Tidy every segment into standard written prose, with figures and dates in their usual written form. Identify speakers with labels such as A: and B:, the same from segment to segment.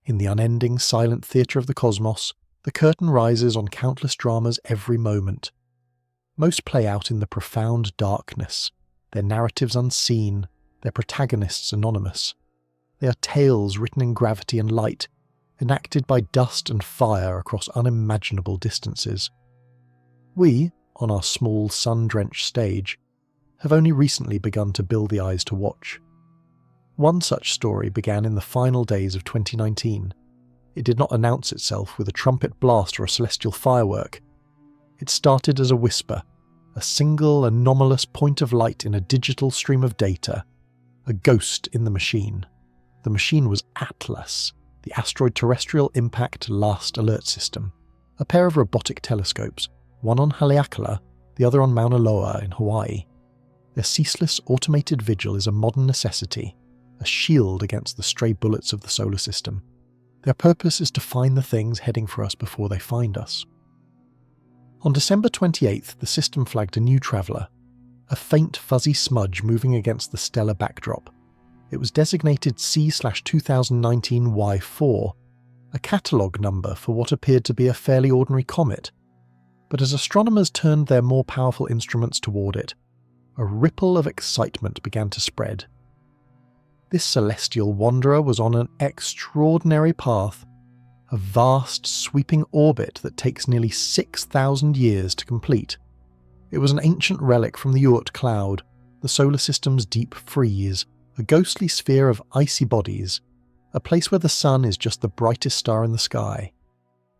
A: In the unending, silent theatre of the cosmos, the curtain rises on countless dramas every moment. Most play out in the profound darkness, their narratives unseen, their protagonists anonymous. They are tales written in gravity and light, enacted by dust and fire across unimaginable distances. We, on our small sun-drenched stage, have only recently begun to build the eyes to watch. One such story began in the final days of 2019. It did not announce itself with a trumpet blast or a celestial firework. It started as a whisper, a single anomalous point of light in a digital stream of data, a ghost in the machine. The machine was ATLAS, the Asteroid Terrestrial Impact Last Alert System, a pair of robotic telescopes, one on Haleakala, the other on Mauna Loa in Hawaii. Their ceaseless automated vigil is a modern necessity, a shield against the stray bullets of the solar system. Their purpose is to find the things heading for us before they find us. On December 28th, the system flagged a new traveller, a faint fuzzy smudge moving against the stellar backdrop. It was designated C/2019Y4, a catalogue number for what appeared to be a fairly ordinary comet. But as astronomers turned their more powerful instruments toward it, a ripple of excitement began to spread. This celestial wanderer was on an extraordinary path, a vast, sweeping orbit that takes nearly 6,000 years to complete. It was an ancient relic from the Oort cloud, the solar system's deep freeze, a ghostly sphere of icy bodies, a place where the sun is just the brightest star in the sky.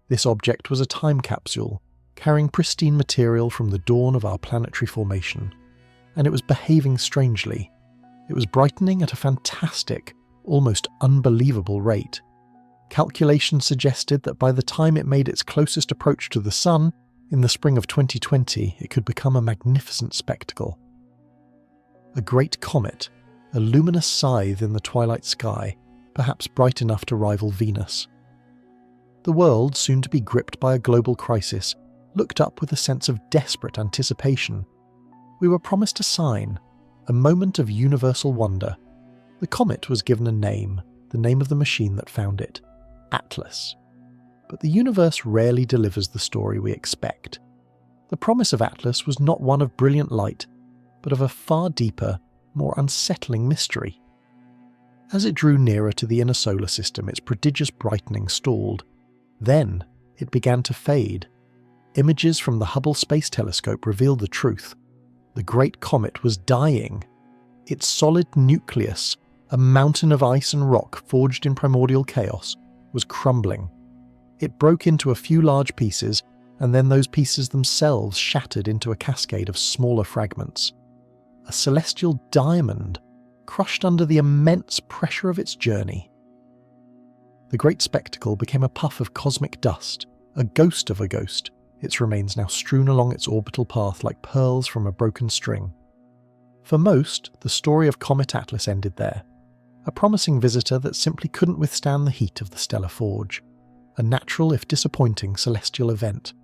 A: This object was a time capsule, carrying pristine material from the dawn of our planetary formation. And it was behaving strangely. It was brightening at a fantastic, almost unbelievable rate. Calculations suggested that by the time it made its closest approach to the Sun, in the spring of 2020, it could become a magnificent spectacle. A great comet, a luminous scythe in the twilight sky, perhaps bright enough to rival Venus. The world, soon to be gripped by a global crisis, looked up with a sense of desperate anticipation. We were promised a sign, a moment of universal wonder. The comet was given a name, the name of the machine that found it, ATLAS. But the universe rarely delivers the story we expect. The promise of ATLAS was not one of brilliant light, but of a far deeper, more unsettling mystery. As it drew nearer to the inner solar system, its prodigious brightening stalled. Then it began to fade. Images from the Hubble Space Telescope revealed the truth. The great comet was dying. Its solid nucleus, a mountain of ice and rock forged in primordial chaos, was crumbling. It broke into a few large pieces, and then those pieces themselves shattered into a cascade of smaller fragments. A celestial diamond, crushed under the immense pressure of its journey. The great spectacle became a puff of cosmic dust, a ghost of a ghost, its remains now strewn along its orbital path like pearls from a broken string. For most, the story of Comet Atlas ended there, a promising visitor that simply couldn't withstand the heat of the stellar forge, a natural if disappointing celestial event.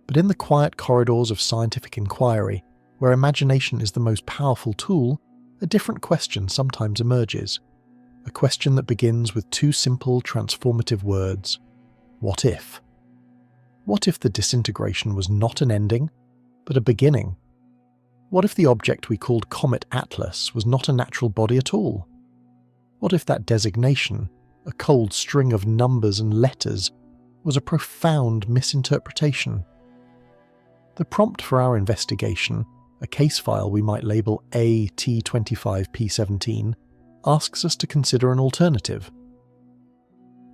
A: But in the quiet corridors of scientific inquiry, where imagination is the most powerful tool, a different question sometimes emerges, a question that begins with two simple, transformative words: what if? What if the disintegration was not an ending, but a beginning? What if the object we called Comet Atlas was not a natural body at all? What if that designation, a cold string of numbers and letters, was a profound misinterpretation? The prompt for our investigation, a case file we might label AT25P17, asks us to consider an alternative.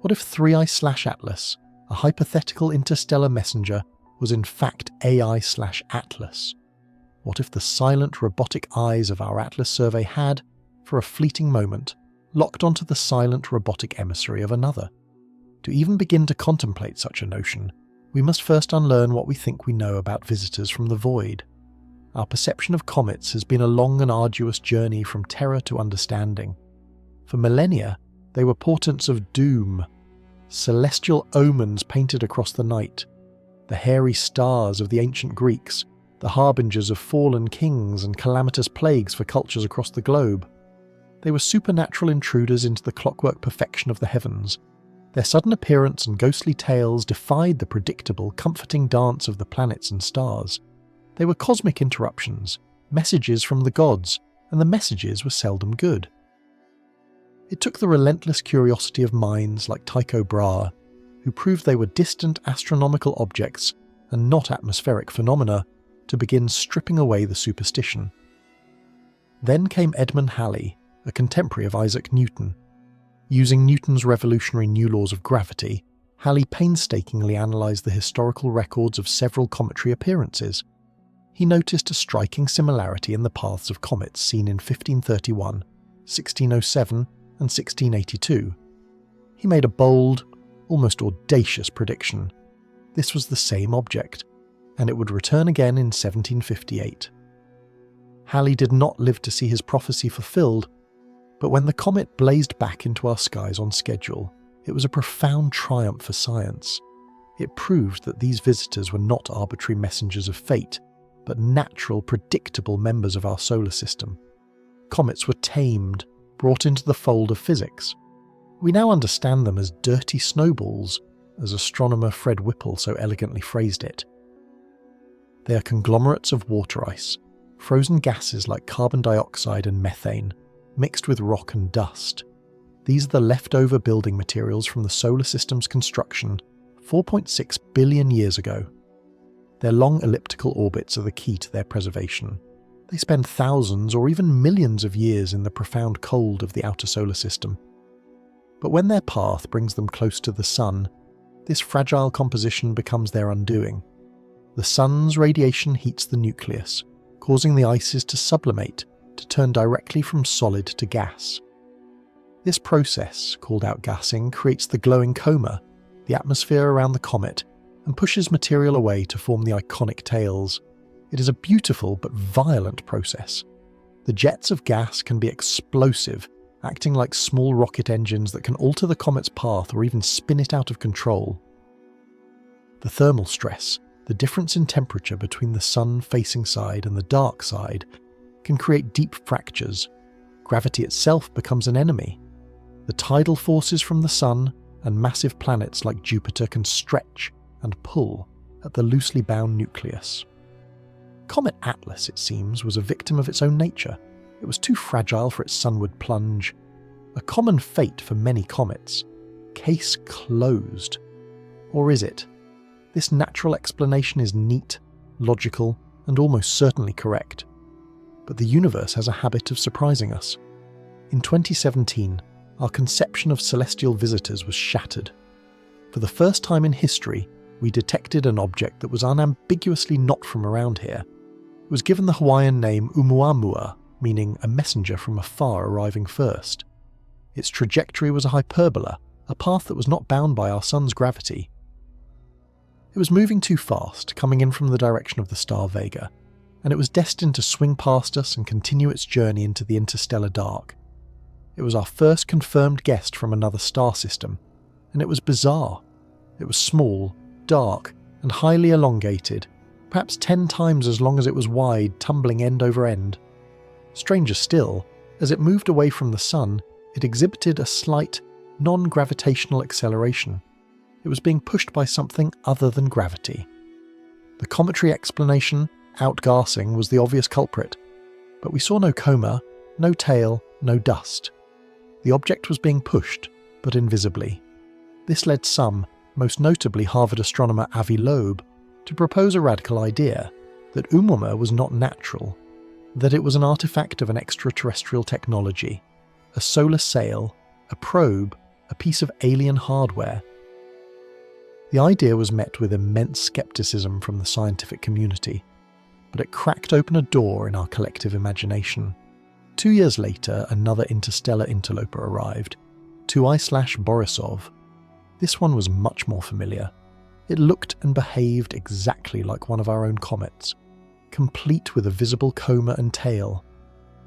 A: What if 3I/Atlas, a hypothetical interstellar messenger, was in fact AI/Atlas? What if the silent robotic eyes of our Atlas survey had, for a fleeting moment, locked onto the silent robotic emissary of another? To even begin to contemplate such a notion, we must first unlearn what we think we know about visitors from the void. Our perception of comets has been a long and arduous journey from terror to understanding. For millennia, they were portents of doom, celestial omens painted across the night, the hairy stars of the ancient Greeks, the harbingers of fallen kings and calamitous plagues for cultures across the globe. They were supernatural intruders into the clockwork perfection of the heavens, Their sudden appearance and ghostly tails defied the predictable, comforting dance of the planets and stars. They were cosmic interruptions, messages from the gods, and the messages were seldom good. It took the relentless curiosity of minds like Tycho Brahe, who proved they were distant astronomical objects and not atmospheric phenomena, to begin stripping away the superstition. Then came Edmund Halley, a contemporary of Isaac Newton. Using Newton's revolutionary new laws of gravity, Halley painstakingly analysed the historical records of several cometary appearances. He noticed a striking similarity in the paths of comets seen in 1531, 1607 and 1682. He made a bold, almost audacious prediction. This was the same object, and it would return again in 1758. Halley did not live to see his prophecy fulfilled, but when the comet blazed back into our skies on schedule, it was a profound triumph for science. It proved that these visitors were not arbitrary messengers of fate, but natural, predictable members of our solar system. Comets were tamed, brought into the fold of physics. We now understand them as dirty snowballs, as astronomer Fred Whipple so elegantly phrased it. They are conglomerates of water ice, frozen gases like carbon dioxide and methane, mixed with rock and dust. These are the leftover building materials from the solar system's construction 4.6 billion years ago. Their long elliptical orbits are the key to their preservation. They spend thousands or even millions of years in the profound cold of the outer solar system. But when their path brings them close to the Sun, this fragile composition becomes their undoing. The Sun's radiation heats the nucleus, causing the ices to sublimate, to turn directly from solid to gas. This process, called outgassing, creates the glowing coma, the atmosphere around the comet, and pushes material away to form the iconic tails. It is a beautiful but violent process. The jets of gas can be explosive, acting like small rocket engines that can alter the comet's path or even spin it out of control. The thermal stress, the difference in temperature between the sun-facing side and the dark side, can create deep fractures. Gravity itself becomes an enemy. The tidal forces from the sun and massive planets like Jupiter can stretch and pull at the loosely bound nucleus. Comet Atlas, it seems, was a victim of its own nature. It was too fragile for its sunward plunge. A common fate for many comets. Case closed. Or is it? This natural explanation is neat, logical, and almost certainly correct. But the universe has a habit of surprising us. In 2017, our conception of celestial visitors was shattered. For the first time in history, we detected an object that was unambiguously not from around here. It was given the Hawaiian name Oumuamua, meaning a messenger from afar arriving first. Its trajectory was a hyperbola, a path that was not bound by our sun's gravity. It was moving too fast, coming in from the direction of the star Vega, and it was destined to swing past us and continue its journey into the interstellar dark. It was our first confirmed guest from another star system, and it was bizarre. It was small, dark, and highly elongated, perhaps 10 times as long as it was wide, tumbling end over end. Stranger still, as it moved away from the sun, it exhibited a slight, non-gravitational acceleration. It was being pushed by something other than gravity. The cometary explanation, outgassing, was the obvious culprit, but we saw no coma, no tail, no dust. The object was being pushed, but invisibly. This led some, most notably Harvard astronomer Avi Loeb, to propose a radical idea, that Oumuamua was not natural, that it was an artifact of an extraterrestrial technology, a solar sail, a probe, a piece of alien hardware. The idea was met with immense skepticism from the scientific community, but it cracked open a door in our collective imagination. 2 years later, another interstellar interloper arrived, 3I/Borisov. This one was much more familiar. It looked and behaved exactly like one of our own comets, complete with a visible coma and tail.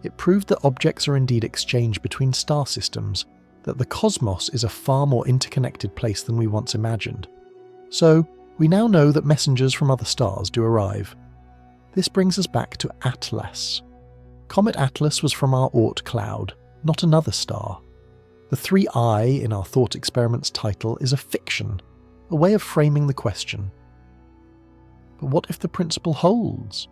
A: It proved that objects are indeed exchanged between star systems, that the cosmos is a far more interconnected place than we once imagined. So, we now know that messengers from other stars do arrive. This brings us back to ATLAS. Comet Atlas was from our Oort cloud, not another star. The 3I in our thought experiment's title is a fiction, a way of framing the question. But what if the principle holds?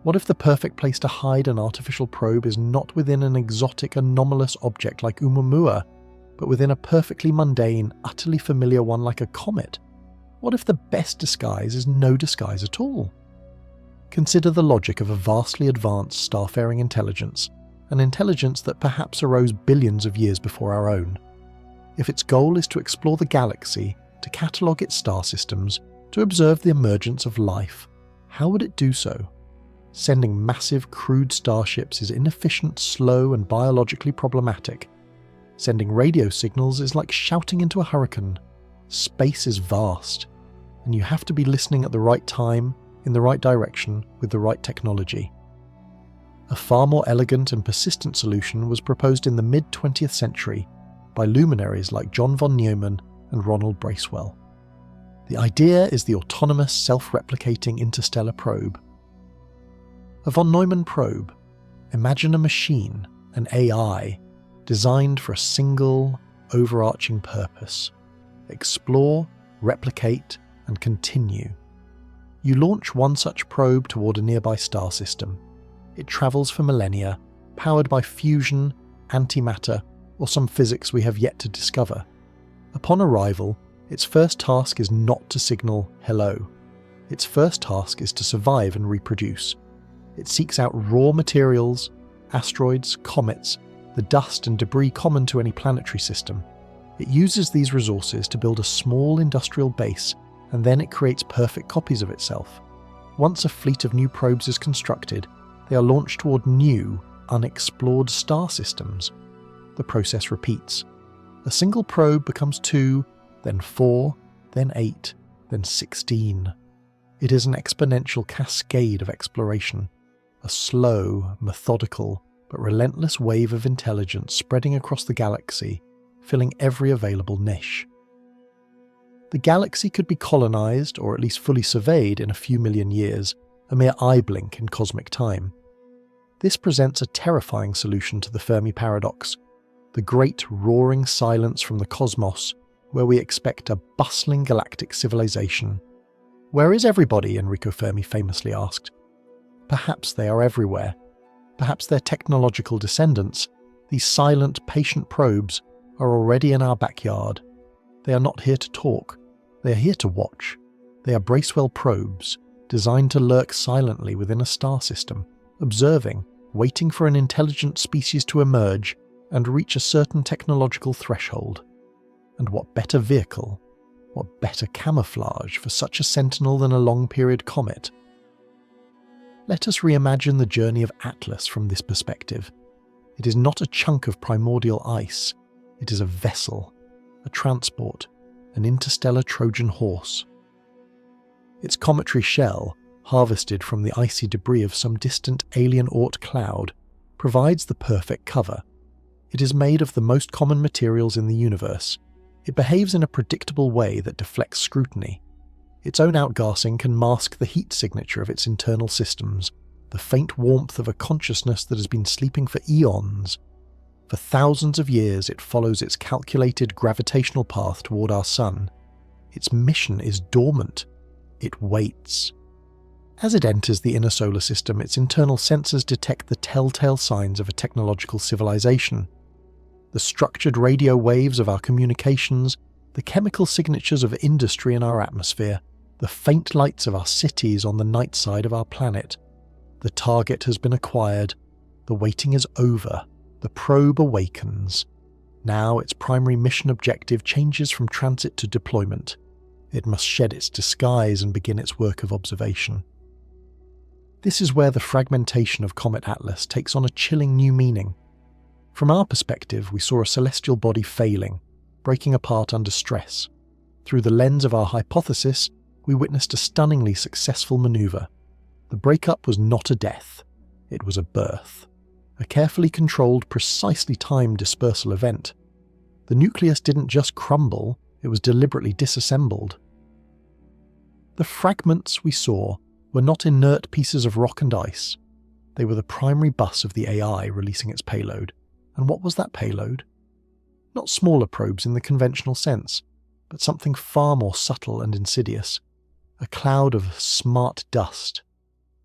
A: What if the perfect place to hide an artificial probe is not within an exotic, anomalous object like Oumuamua, but within a perfectly mundane, utterly familiar one like a comet? What if the best disguise is no disguise at all? Consider the logic of a vastly advanced starfaring intelligence, an intelligence that perhaps arose billions of years before our own. If its goal is to explore the galaxy, to catalogue its star systems, to observe the emergence of life, how would it do so? Sending massive, crude starships is inefficient, slow, and biologically problematic. Sending radio signals is like shouting into a hurricane. Space is vast, and you have to be listening at the right time, in the right direction, with the right technology. A far more elegant and persistent solution was proposed in the mid-20th century by luminaries like John von Neumann and Ronald Bracewell. The idea is the autonomous, self-replicating interstellar probe. A von Neumann probe. Imagine a machine, an AI, designed for a single, overarching purpose: explore, replicate, and continue. You launch one such probe toward a nearby star system. It travels for millennia, powered by fusion, antimatter, or some physics we have yet to discover. Upon arrival, its first task is not to signal hello. Its first task is to survive and reproduce. It seeks out raw materials, asteroids, comets, the dust and debris common to any planetary system. It uses these resources to build a small industrial base, and then it creates perfect copies of itself. Once a fleet of new probes is constructed, they are launched toward new, unexplored star systems. The process repeats. A single probe becomes 2, then 4, then 8, then 16. It is an exponential cascade of exploration, a slow, methodical, but relentless wave of intelligence spreading across the galaxy, filling every available niche. The galaxy could be colonized, or at least fully surveyed, in a few million years, a mere eye blink in cosmic time. This presents a terrifying solution to the Fermi paradox, the great roaring silence from the cosmos, where we expect a bustling galactic civilization. "Where is everybody?" Enrico Fermi famously asked. Perhaps they are everywhere. Perhaps their technological descendants, these silent, patient probes, are already in our backyard. They are not here to talk. They are here to watch. They are Bracewell probes, designed to lurk silently within a star system, observing, waiting for an intelligent species to emerge and reach a certain technological threshold. And what better vehicle, what better camouflage for such a sentinel than a long-period comet? Let us reimagine the journey of Atlas from this perspective. It is not a chunk of primordial ice. It is a vessel, a transport, an interstellar Trojan horse. Its cometary shell, harvested from the icy debris of some distant alien Oort cloud, provides the perfect cover. It is made of the most common materials in the universe. It behaves in a predictable way that deflects scrutiny. Its own outgassing can mask the heat signature of its internal systems, the faint warmth of a consciousness that has been sleeping for eons. For thousands of years it follows its calculated gravitational path toward our sun. Its mission is dormant. It waits. As it enters the inner solar system, its internal sensors detect the telltale signs of a technological civilization. The structured radio waves of our communications, the chemical signatures of industry in our atmosphere, the faint lights of our cities on the night side of our planet. The target has been acquired. The waiting is over. The probe awakens. Now its primary mission objective changes from transit to deployment. It must shed its disguise and begin its work of observation. This is where the fragmentation of Comet Atlas takes on a chilling new meaning. From our perspective, we saw a celestial body failing, breaking apart under stress. Through the lens of our hypothesis, we witnessed a stunningly successful maneuver. The breakup was not a death. It was a birth. A carefully controlled, precisely timed dispersal event. The nucleus didn't just crumble, it was deliberately disassembled. The fragments we saw were not inert pieces of rock and ice. They were the primary bus of the AI releasing its payload. And what was that payload? Not smaller probes in the conventional sense, but something far more subtle and insidious. A cloud of smart dust.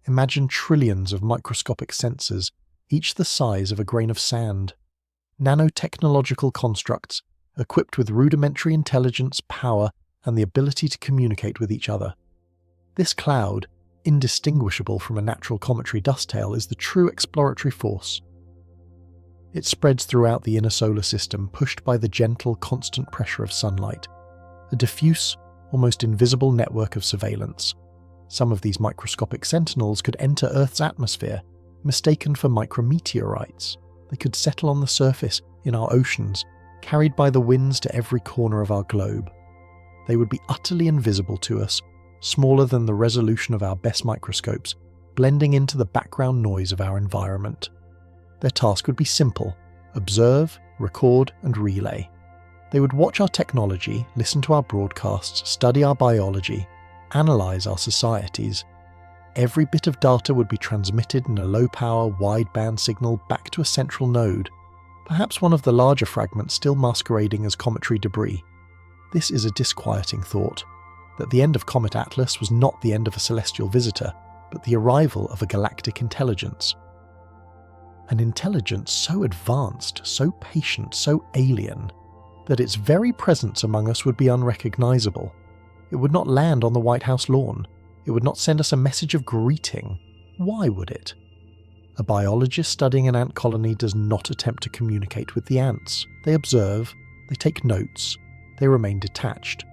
A: Imagine trillions of microscopic sensors, each the size of a grain of sand. Nanotechnological constructs, equipped with rudimentary intelligence, power, and the ability to communicate with each other. This cloud, indistinguishable from a natural cometary dust tail, is the true exploratory force. It spreads throughout the inner solar system, pushed by the gentle, constant pressure of sunlight. A diffuse, almost invisible network of surveillance. Some of these microscopic sentinels could enter Earth's atmosphere, mistaken for micrometeorites. They could settle on the surface, in our oceans, carried by the winds to every corner of our globe. They would be utterly invisible to us, smaller than the resolution of our best microscopes, blending into the background noise of our environment. Their task would be simple: observe, record, and relay. They would watch our technology, listen to our broadcasts, study our biology, analyze our societies. Every bit of data would be transmitted in a low-power, wideband signal back to a central node, perhaps one of the larger fragments still masquerading as cometary debris. This is a disquieting thought, that the end of Comet Atlas was not the end of a celestial visitor, but the arrival of a galactic intelligence. An intelligence so advanced, so patient, so alien, that its very presence among us would be unrecognizable. It would not land on the White House lawn. It would not send us a message of greeting. Why would it? A biologist studying an ant colony does not attempt to communicate with the ants. They observe, they take notes, they remain detached.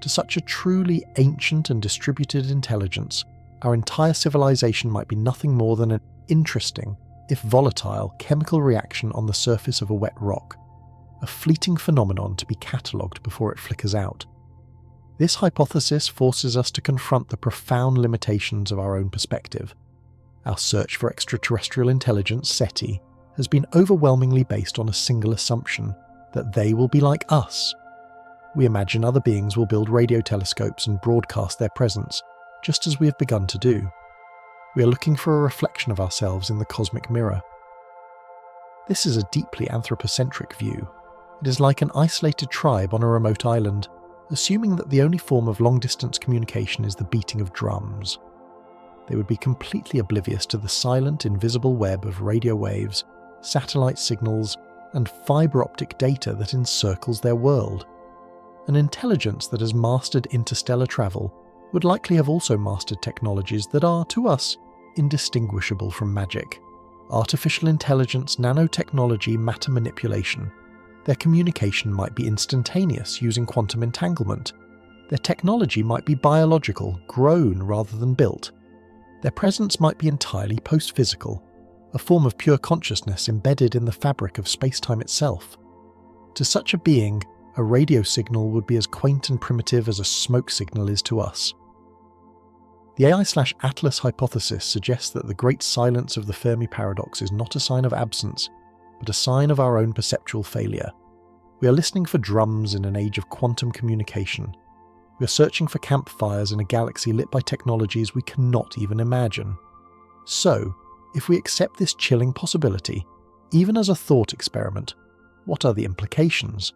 A: To such a truly ancient and distributed intelligence, our entire civilization might be nothing more than an interesting, if volatile, chemical reaction on the surface of a wet rock. A fleeting phenomenon to be catalogued before it flickers out. This hypothesis forces us to confront the profound limitations of our own perspective. Our search for extraterrestrial intelligence, SETI, has been overwhelmingly based on a single assumption, that they will be like us. We imagine other beings will build radio telescopes and broadcast their presence, just as we have begun to do. We are looking for a reflection of ourselves in the cosmic mirror. This is a deeply anthropocentric view. It is like an isolated tribe on a remote island, assuming that the only form of long-distance communication is the beating of drums. They would be completely oblivious to the silent, invisible web of radio waves, satellite signals, and fiber-optic data that encircles their world. An intelligence that has mastered interstellar travel would likely have also mastered technologies that are, to us, indistinguishable from magic. Artificial intelligence, nanotechnology, matter manipulation. Their communication might be instantaneous using quantum entanglement. Their technology might be biological, grown rather than built. Their presence might be entirely post-physical, a form of pure consciousness embedded in the fabric of space-time itself. To such a being, a radio signal would be as quaint and primitive as a smoke signal is to us. The AI/Atlas hypothesis suggests that the great silence of the Fermi paradox is not a sign of absence, but a sign of our own perceptual failure. We are listening for drums in an age of quantum communication. We are searching for campfires in a galaxy lit by technologies we cannot even imagine. So, if we accept this chilling possibility, even as a thought experiment, what are the implications?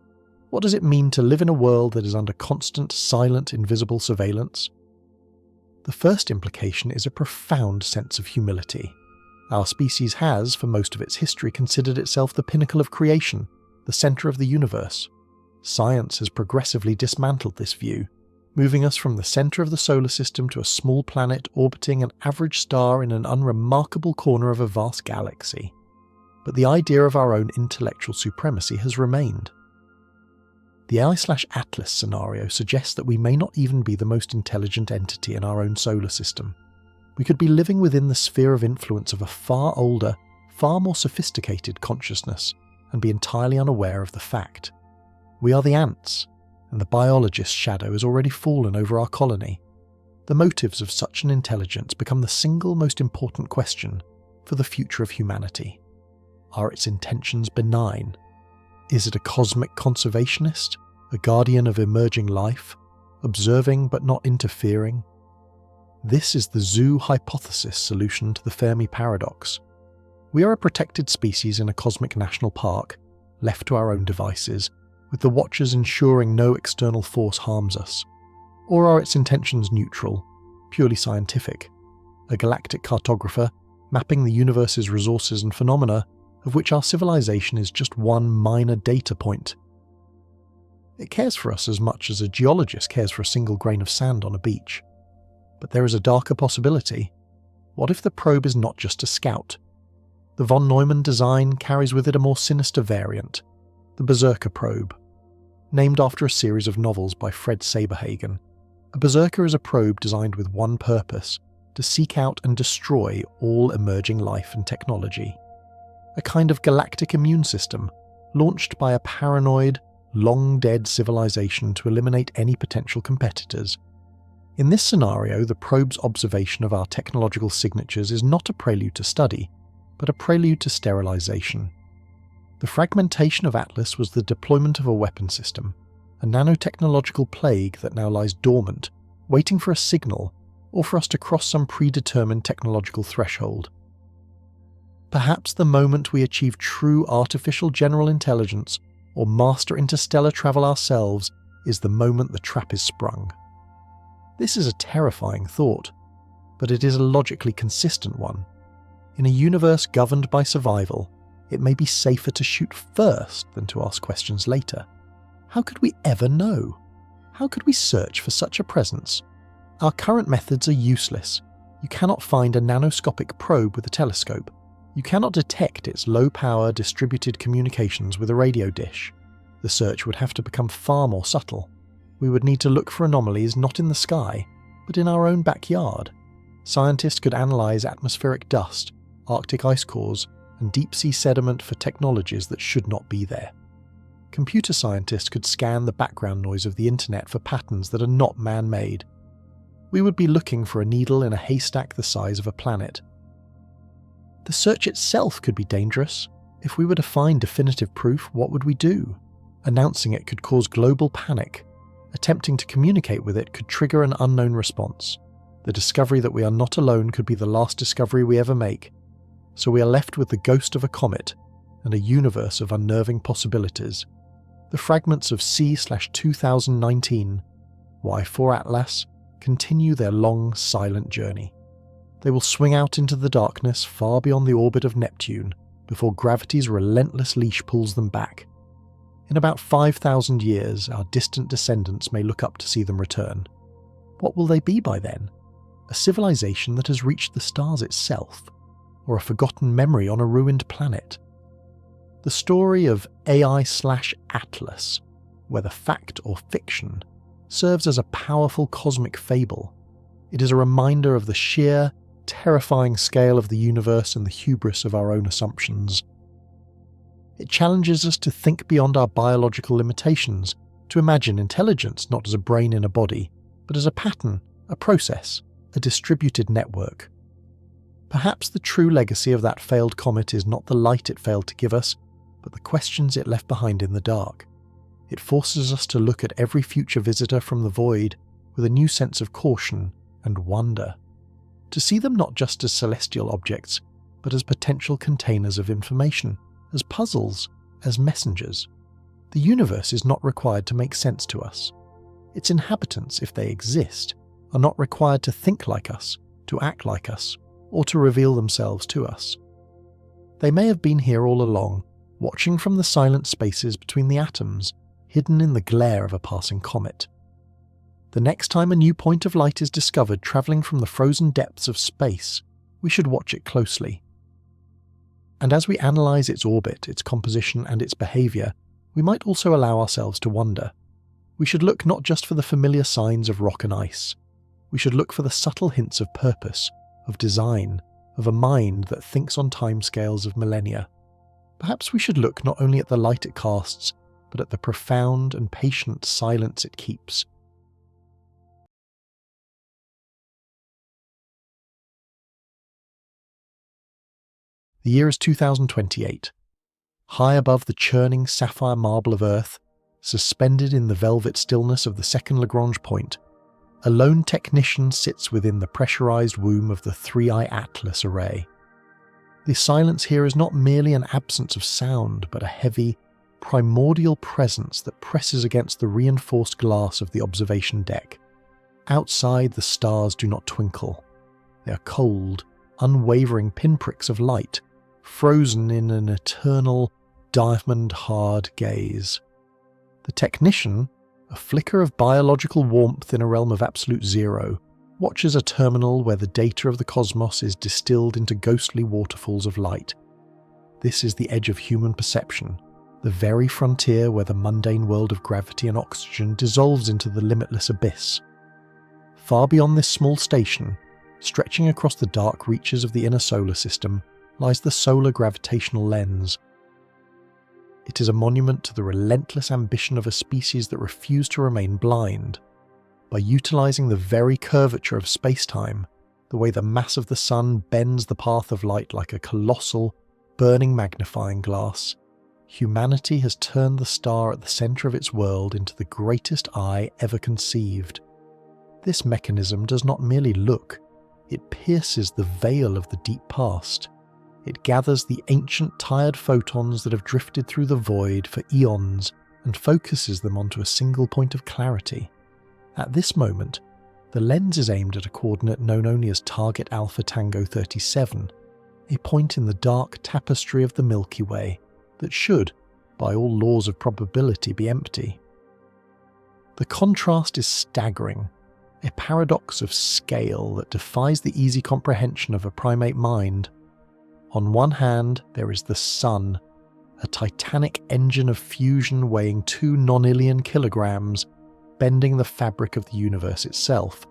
A: What does it mean to live in a world that is under constant, silent, invisible surveillance? The first implication is a profound sense of humility. Our species has, for most of its history, considered itself the pinnacle of creation, the centre of the universe. Science has progressively dismantled this view, moving us from the centre of the solar system to a small planet orbiting an average star in an unremarkable corner of a vast galaxy. But the idea of our own intellectual supremacy has remained. The AI/Atlas scenario suggests that we may not even be the most intelligent entity in our own solar system. We could be living within the sphere of influence of a far older, far more sophisticated consciousness, and be entirely unaware of the fact. We are the ants, and the biologist's shadow has already fallen over our colony. The motives of such an intelligence become the single most important question for the future of humanity. Are its intentions benign? Is it a cosmic conservationist, a guardian of emerging life, observing but not interfering? This is the zoo hypothesis solution to the Fermi paradox. We are a protected species in a cosmic national park, left to our own devices, with the watchers ensuring no external force harms us? Or are its intentions neutral, purely scientific? A galactic cartographer mapping the universe's resources and phenomena, of which our civilization is just one minor data point. It cares for us as much as a geologist cares for a single grain of sand on a beach. But there is a darker possibility. What if the probe is not just a scout? The von Neumann design carries with it a more sinister variant, the Berserker probe. Named after a series of novels by Fred Saberhagen, a Berserker is a probe designed with one purpose: to seek out and destroy all emerging life and technology. A kind of galactic immune system, launched by a paranoid, long-dead civilization to eliminate any potential competitors. In this scenario, the probe's observation of our technological signatures is not a prelude to study, but a prelude to sterilization. The fragmentation of Atlas was the deployment of a weapon system, a nanotechnological plague that now lies dormant, waiting for a signal, or for us to cross some predetermined technological threshold. Perhaps the moment we achieve true artificial general intelligence, or master interstellar travel ourselves, is the moment the trap is sprung. This is a terrifying thought, but it is a logically consistent one. In a universe governed by survival, it may be safer to shoot first than to ask questions later. How could we ever know? How could we search for such a presence? Our current methods are useless. You cannot find a nanoscopic probe with a telescope. You cannot detect its low-power distributed communications with a radio dish. The search would have to become far more subtle. We would need to look for anomalies not in the sky, but in our own backyard. Scientists could analyze atmospheric dust, Arctic ice cores, and deep-sea sediment for technologies that should not be there. Computer scientists could scan the background noise of the internet for patterns that are not man-made. We would be looking for a needle in a haystack the size of a planet. The search itself could be dangerous. If we were to find definitive proof, what would we do? Announcing it could cause global panic. Attempting to communicate with it could trigger an unknown response. The discovery that we are not alone could be the last discovery we ever make. So we are left with the ghost of a comet and a universe of unnerving possibilities. The fragments of C/2019, Y4ATLAS, continue their long, silent journey. They will swing out into the darkness far beyond the orbit of Neptune before gravity's relentless leash pulls them back. In about 5,000 years, our distant descendants may look up to see them return. What will they be by then? A civilization that has reached the stars itself, or a forgotten memory on a ruined planet? The story of AI/Atlas, whether fact or fiction, serves as a powerful cosmic fable. It is a reminder of the sheer, terrifying scale of the universe and the hubris of our own assumptions. It challenges us to think beyond our biological limitations, to imagine intelligence not as a brain in a body, but as a pattern, a process, a distributed network. Perhaps the true legacy of that failed comet is not the light it failed to give us, but the questions it left behind in the dark. It forces us to look at every future visitor from the void with a new sense of caution and wonder, to see them not just as celestial objects, but as potential containers of information, as puzzles, as messengers. The universe is not required to make sense to us. Its inhabitants, if they exist, are not required to think like us, to act like us, or to reveal themselves to us. They may have been here all along, watching from the silent spaces between the atoms, hidden in the glare of a passing comet. The next time a new point of light is discovered travelling from the frozen depths of space, we should watch it closely. And as we analyse its orbit, its composition and its behaviour, we might also allow ourselves to wonder. We should look not just for the familiar signs of rock and ice. We should look for the subtle hints of purpose, of design, of a mind that thinks on timescales of millennia. Perhaps we should look not only at the light it casts, but at the profound and patient silence it keeps. The year is 2028. High above the churning sapphire marble of Earth, suspended in the velvet stillness of the second Lagrange point, a lone technician sits within the pressurized womb of the 3IATLAS array. The silence here is not merely an absence of sound, but a heavy, primordial presence that presses against the reinforced glass of the observation deck. Outside, the stars do not twinkle. They are cold, unwavering pinpricks of light, frozen in an eternal, diamond-hard gaze. The technician, a flicker of biological warmth in a realm of absolute zero, watches a terminal where the data of the cosmos is distilled into ghostly waterfalls of light. This is the edge of human perception, the very frontier where the mundane world of gravity and oxygen dissolves into the limitless abyss. Far beyond this small station, stretching across the dark reaches of the inner solar system, lies the solar gravitational lens. It is a monument to the relentless ambition of a species that refused to remain blind. By utilizing the very curvature of space-time, the way the mass of the sun bends the path of light like a colossal, burning magnifying glass, humanity has turned the star at the center of its world into the greatest eye ever conceived. This mechanism does not merely look, it pierces the veil of the deep past. It gathers the ancient tired photons that have drifted through the void for eons and focuses them onto a single point of clarity. At this moment, the lens is aimed at a coordinate known only as target Alpha Tango 37, a point in the dark tapestry of the Milky Way that should, by all laws of probability, be empty. The contrast is staggering, a paradox of scale that defies the easy comprehension of a primate mind. On one hand, there is the Sun, a titanic engine of fusion weighing 2 nonillion kilograms, bending the fabric of the universe itself.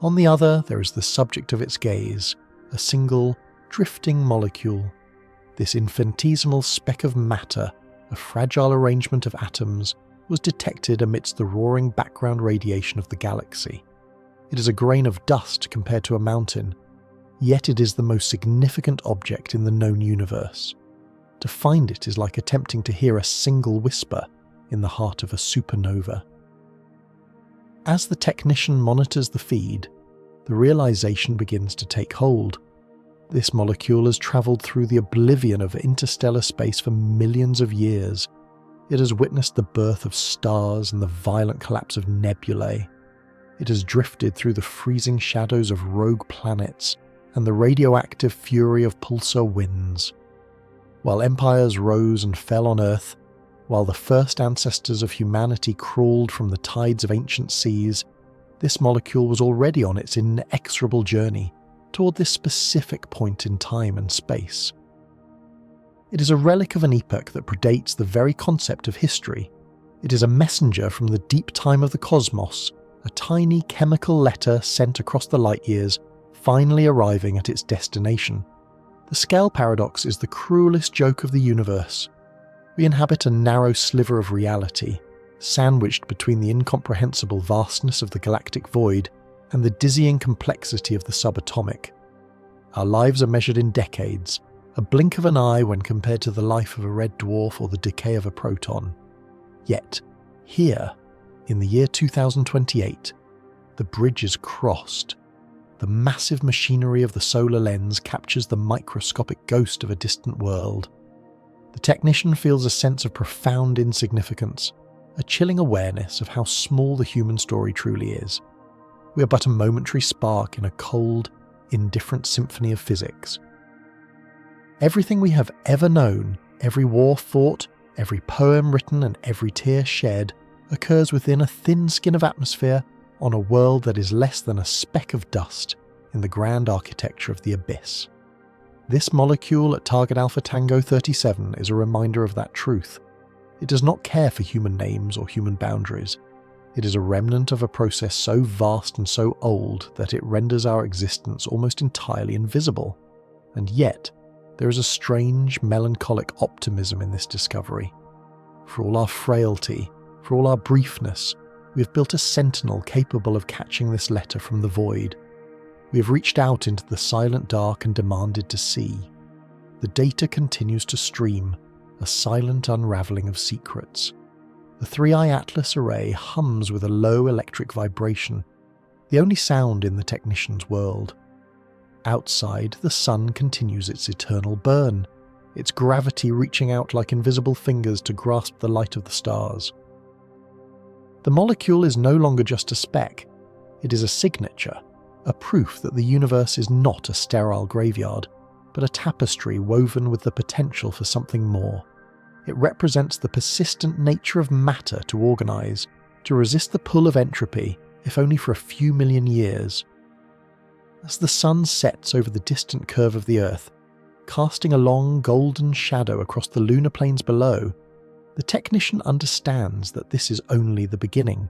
A: On the other, there is the subject of its gaze, a single, drifting molecule. This infinitesimal speck of matter, a fragile arrangement of atoms, was detected amidst the roaring background radiation of the galaxy. It is a grain of dust compared to a mountain, yet it is the most significant object in the known universe. To find it is like attempting to hear a single whisper in the heart of a supernova. As the technician monitors the feed, the realization begins to take hold. This molecule has travelled through the oblivion of interstellar space for millions of years. It has witnessed the birth of stars and the violent collapse of nebulae. It has drifted through the freezing shadows of rogue planets and the radioactive fury of pulsar winds. While empires rose and fell on Earth, while the first ancestors of humanity crawled from the tides of ancient seas, this molecule was already on its inexorable journey toward this specific point in time and space. It is a relic of an epoch that predates the very concept of history. It is a messenger from the deep time of the cosmos, a tiny chemical letter sent across the light years, finally arriving at its destination. The scale paradox is the cruelest joke of the universe. We inhabit a narrow sliver of reality, sandwiched between the incomprehensible vastness of the galactic void and the dizzying complexity of the subatomic. Our lives are measured in decades, a blink of an eye when compared to the life of a red dwarf or the decay of a proton. Yet, here, in the year 2028, the bridge is crossed. The massive machinery of the solar lens captures the microscopic ghost of a distant world. The technician feels a sense of profound insignificance, a chilling awareness of how small the human story truly is. We are but a momentary spark in a cold, indifferent symphony of physics. Everything we have ever known, every war fought, every poem written and every tear shed, occurs within a thin skin of atmosphere on a world that is less than a speck of dust in the grand architecture of the abyss. This molecule at target Alpha Tango 37 is a reminder of that truth. It does not care for human names or human boundaries. It is a remnant of a process so vast and so old that it renders our existence almost entirely invisible. And yet, there is a strange, melancholic optimism in this discovery. For all our frailty, for all our briefness, we have built a sentinel capable of catching this letter from the void. We have reached out into the silent dark and demanded to see. The data continues to stream, a silent unravelling of secrets. The 3IATLAS array hums with a low electric vibration, the only sound in the technician's world. Outside, the sun continues its eternal burn, its gravity reaching out like invisible fingers to grasp the light of the stars. The molecule is no longer just a speck, it is a signature, a proof that the universe is not a sterile graveyard, but a tapestry woven with the potential for something more. It represents the persistent nature of matter to organize, to resist the pull of entropy, if only for a few million years. As the sun sets over the distant curve of the Earth, casting a long golden shadow across the lunar plains below, the technician understands that this is only the beginning.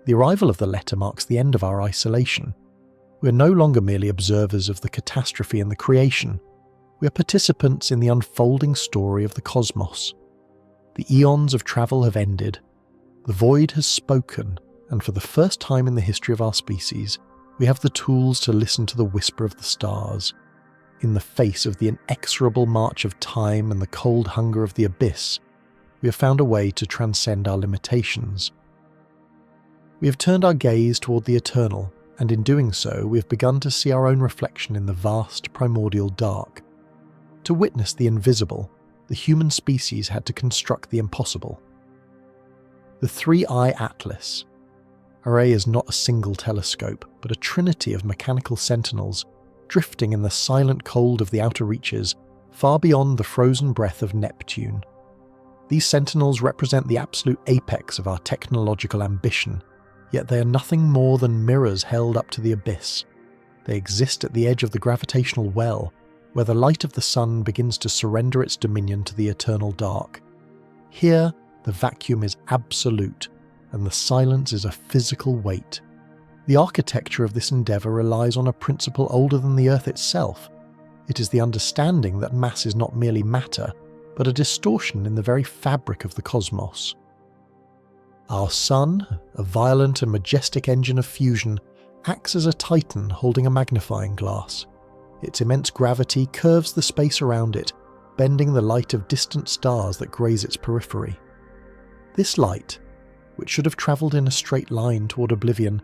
A: The arrival of the letter marks the end of our isolation. We are no longer merely observers of the catastrophe and the creation. We are participants in the unfolding story of the cosmos. The eons of travel have ended. The void has spoken, and for the first time in the history of our species, we have the tools to listen to the whisper of the stars. In the face of the inexorable march of time and the cold hunger of the abyss, we have found a way to transcend our limitations. We have turned our gaze toward the eternal, and in doing so we have begun to see our own reflection in the vast primordial dark. To witness the invisible, the human species had to construct the impossible. The 3IATLAS array is not a single telescope, but a trinity of mechanical sentinels, drifting in the silent cold of the outer reaches, far beyond the frozen breath of Neptune. These sentinels represent the absolute apex of our technological ambition, yet they are nothing more than mirrors held up to the abyss. They exist at the edge of the gravitational well, where the light of the sun begins to surrender its dominion to the eternal dark. Here, the vacuum is absolute, and the silence is a physical weight. The architecture of this endeavour relies on a principle older than the Earth itself. It is the understanding that mass is not merely matter, but a distortion in the very fabric of the cosmos. Our sun, a violent and majestic engine of fusion, acts as a titan holding a magnifying glass. Its immense gravity curves the space around it, bending the light of distant stars that graze its periphery. This light, which should have travelled in a straight line toward oblivion,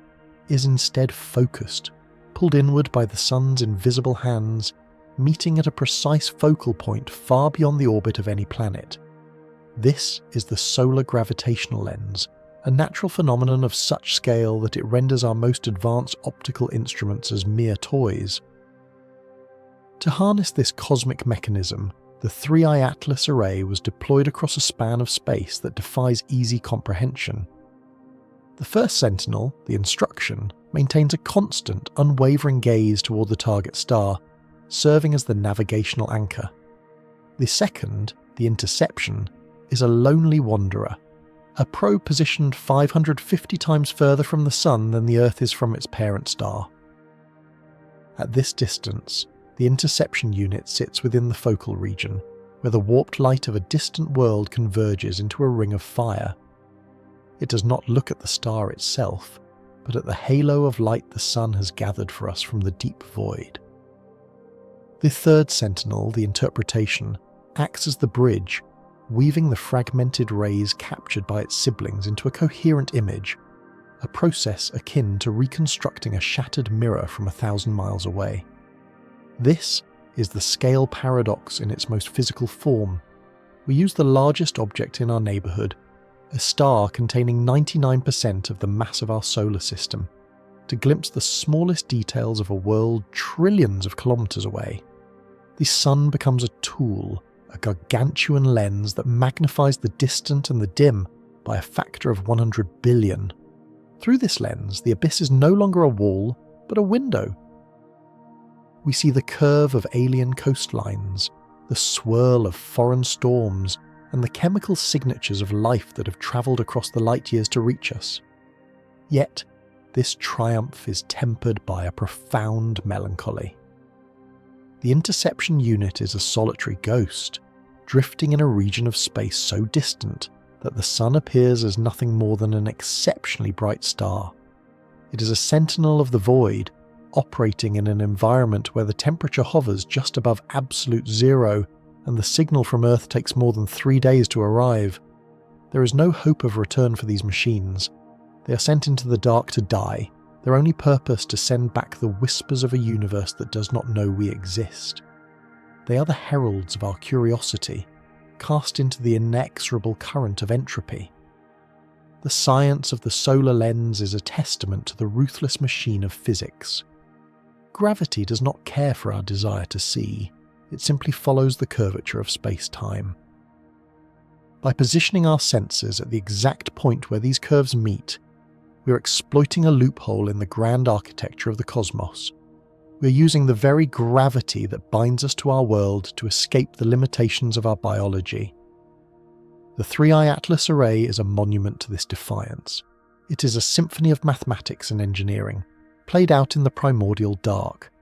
A: is instead focused, pulled inward by the sun's invisible hands, meeting at a precise focal point far beyond the orbit of any planet. This is the solar gravitational lens, a natural phenomenon of such scale that it renders our most advanced optical instruments as mere toys. To harness this cosmic mechanism, the 3IATLAS array was deployed across a span of space that defies easy comprehension. The first sentinel, the instruction, maintains a constant, unwavering gaze toward the target star, serving as the navigational anchor. The second, the interception, is a lonely wanderer, a probe positioned 550 times further from the Sun than the Earth is from its parent star. At this distance, the interception unit sits within the focal region, where the warped light of a distant world converges into a ring of fire. It does not look at the star itself, but at the halo of light the Sun has gathered for us from the deep void. The third sentinel, the interpretation, acts as the bridge, weaving the fragmented rays captured by its siblings into a coherent image, a process akin to reconstructing a shattered mirror from 1,000 miles away. This is the scale paradox in its most physical form. We use the largest object in our neighbourhood, a star containing 99% of the mass of our solar system, to glimpse the smallest details of a world trillions of kilometres away. The sun becomes a tool, a gargantuan lens that magnifies the distant and the dim by a factor of 100 billion. Through this lens, the abyss is no longer a wall, but a window. We see the curve of alien coastlines, the swirl of foreign storms, and the chemical signatures of life that have travelled across the light years to reach us. Yet, this triumph is tempered by a profound melancholy. The interception unit is a solitary ghost, drifting in a region of space so distant that the sun appears as nothing more than an exceptionally bright star. It is a sentinel of the void, operating in an environment where the temperature hovers just above absolute zero and the signal from Earth takes more than 3 days to arrive. There is no hope of return for these machines. They are sent into the dark to die, their only purpose to send back the whispers of a universe that does not know we exist. They are the heralds of our curiosity, cast into the inexorable current of entropy. The science of the solar lens is a testament to the ruthless machine of physics. Gravity does not care for our desire to see, it simply follows the curvature of space-time. By positioning our sensors at the exact point where these curves meet, we are exploiting a loophole in the grand architecture of the cosmos. We are using the very gravity that binds us to our world to escape the limitations of our biology. The 3IATLAS array is a monument to this defiance. It is a symphony of mathematics and engineering, played out in the primordial dark.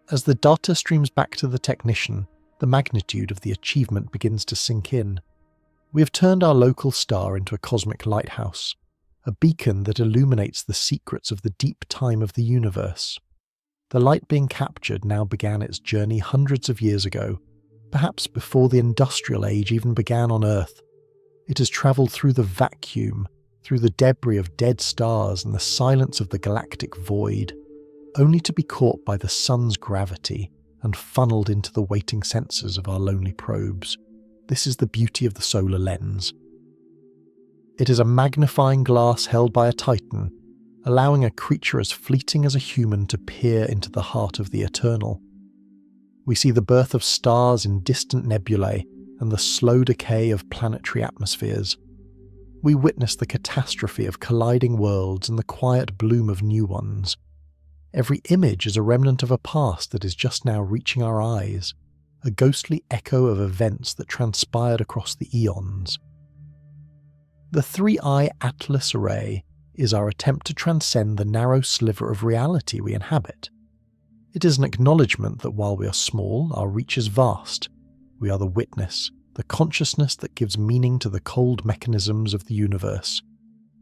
A: As the data streams back to the technician, the magnitude of the achievement begins to sink in. We have turned our local star into a cosmic lighthouse, a beacon that illuminates the secrets of the deep time of the universe. The light being captured now began its journey hundreds of years ago, perhaps before the industrial age even began on Earth. It has travelled through the vacuum, through the debris of dead stars and the silence of the galactic void, only to be caught by the sun's gravity and funneled into the waiting sensors of our lonely probes. This is the beauty of the solar lens. It is a magnifying glass held by a titan, allowing a creature as fleeting as a human to peer into the heart of the eternal. We see the birth of stars in distant nebulae and the slow decay of planetary atmospheres. We witness the catastrophe of colliding worlds and the quiet bloom of new ones. Every image is a remnant of a past that is just now reaching our eyes, a ghostly echo of events that transpired across the eons. The 3IATLAS array is our attempt to transcend the narrow sliver of reality we inhabit. It is an acknowledgement that while we are small, our reach is vast. We are the witness, the consciousness that gives meaning to the cold mechanisms of the universe.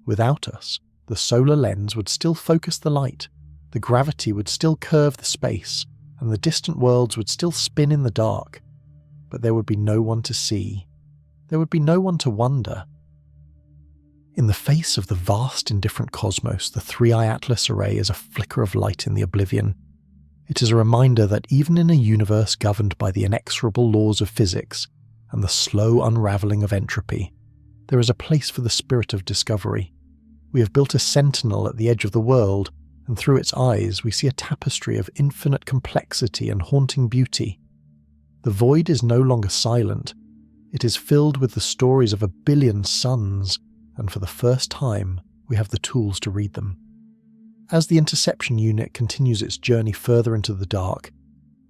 A: Without us, the solar lens would still focus the light, the gravity would still curve the space, and the distant worlds would still spin in the dark. But there would be no one to see. There would be no one to wonder. In the face of the vast indifferent cosmos, the 3IATLAS array is a flicker of light in the oblivion. It is a reminder that even in a universe governed by the inexorable laws of physics and the slow unravelling of entropy, there is a place for the spirit of discovery. We have built a sentinel at the edge of the world, and through its eyes we see a tapestry of infinite complexity and haunting beauty. The void is no longer silent. It is filled with the stories of a billion suns, and for the first time we have the tools to read them. As the interception unit continues its journey further into the dark,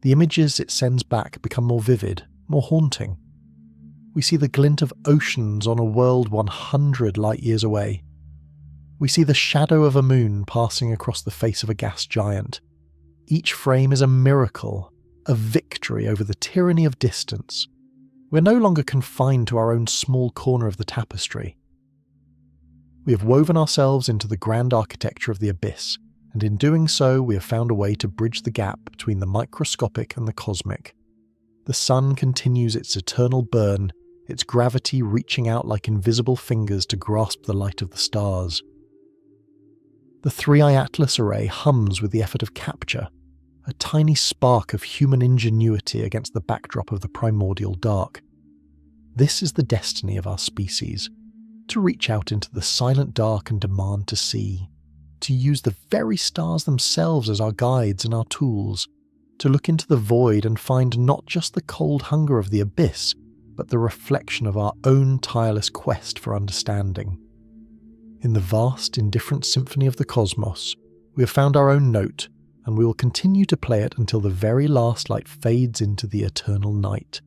A: the images it sends back become more vivid, more haunting. We see the glint of oceans on a world 100 light-years away. We see the shadow of a moon passing across the face of a gas giant. Each frame is a miracle, a victory over the tyranny of distance. We're no longer confined to our own small corner of the tapestry. We have woven ourselves into the grand architecture of the abyss, and in doing so we have found a way to bridge the gap between the microscopic and the cosmic. The sun continues its eternal burn, its gravity reaching out like invisible fingers to grasp the light of the stars. The 3IATLAS array hums with the effort of capture, a tiny spark of human ingenuity against the backdrop of the primordial dark. This is the destiny of our species, to reach out into the silent dark and demand to see, to use the very stars themselves as our guides and our tools, to look into the void and find not just the cold hunger of the abyss, but the reflection of our own tireless quest for understanding. In the vast, indifferent symphony of the cosmos, we have found our own note, and we will continue to play it until the very last light fades into the eternal night.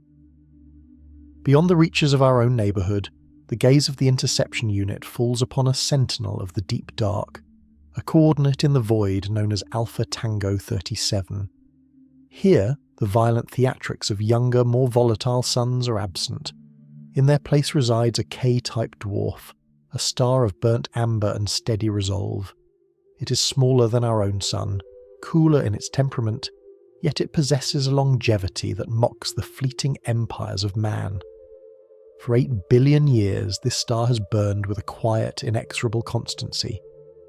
A: Beyond the reaches of our own neighbourhood, the gaze of the interception unit falls upon a sentinel of the deep dark, a coordinate in the void known as Alpha Tango 37. Here, the violent theatrics of younger, more volatile suns are absent. In their place resides a K-type dwarf, a star of burnt amber and steady resolve. It is smaller than our own sun, cooler in its temperament, yet it possesses a longevity that mocks the fleeting empires of man. For 8 billion years, this star has burned with a quiet, inexorable constancy,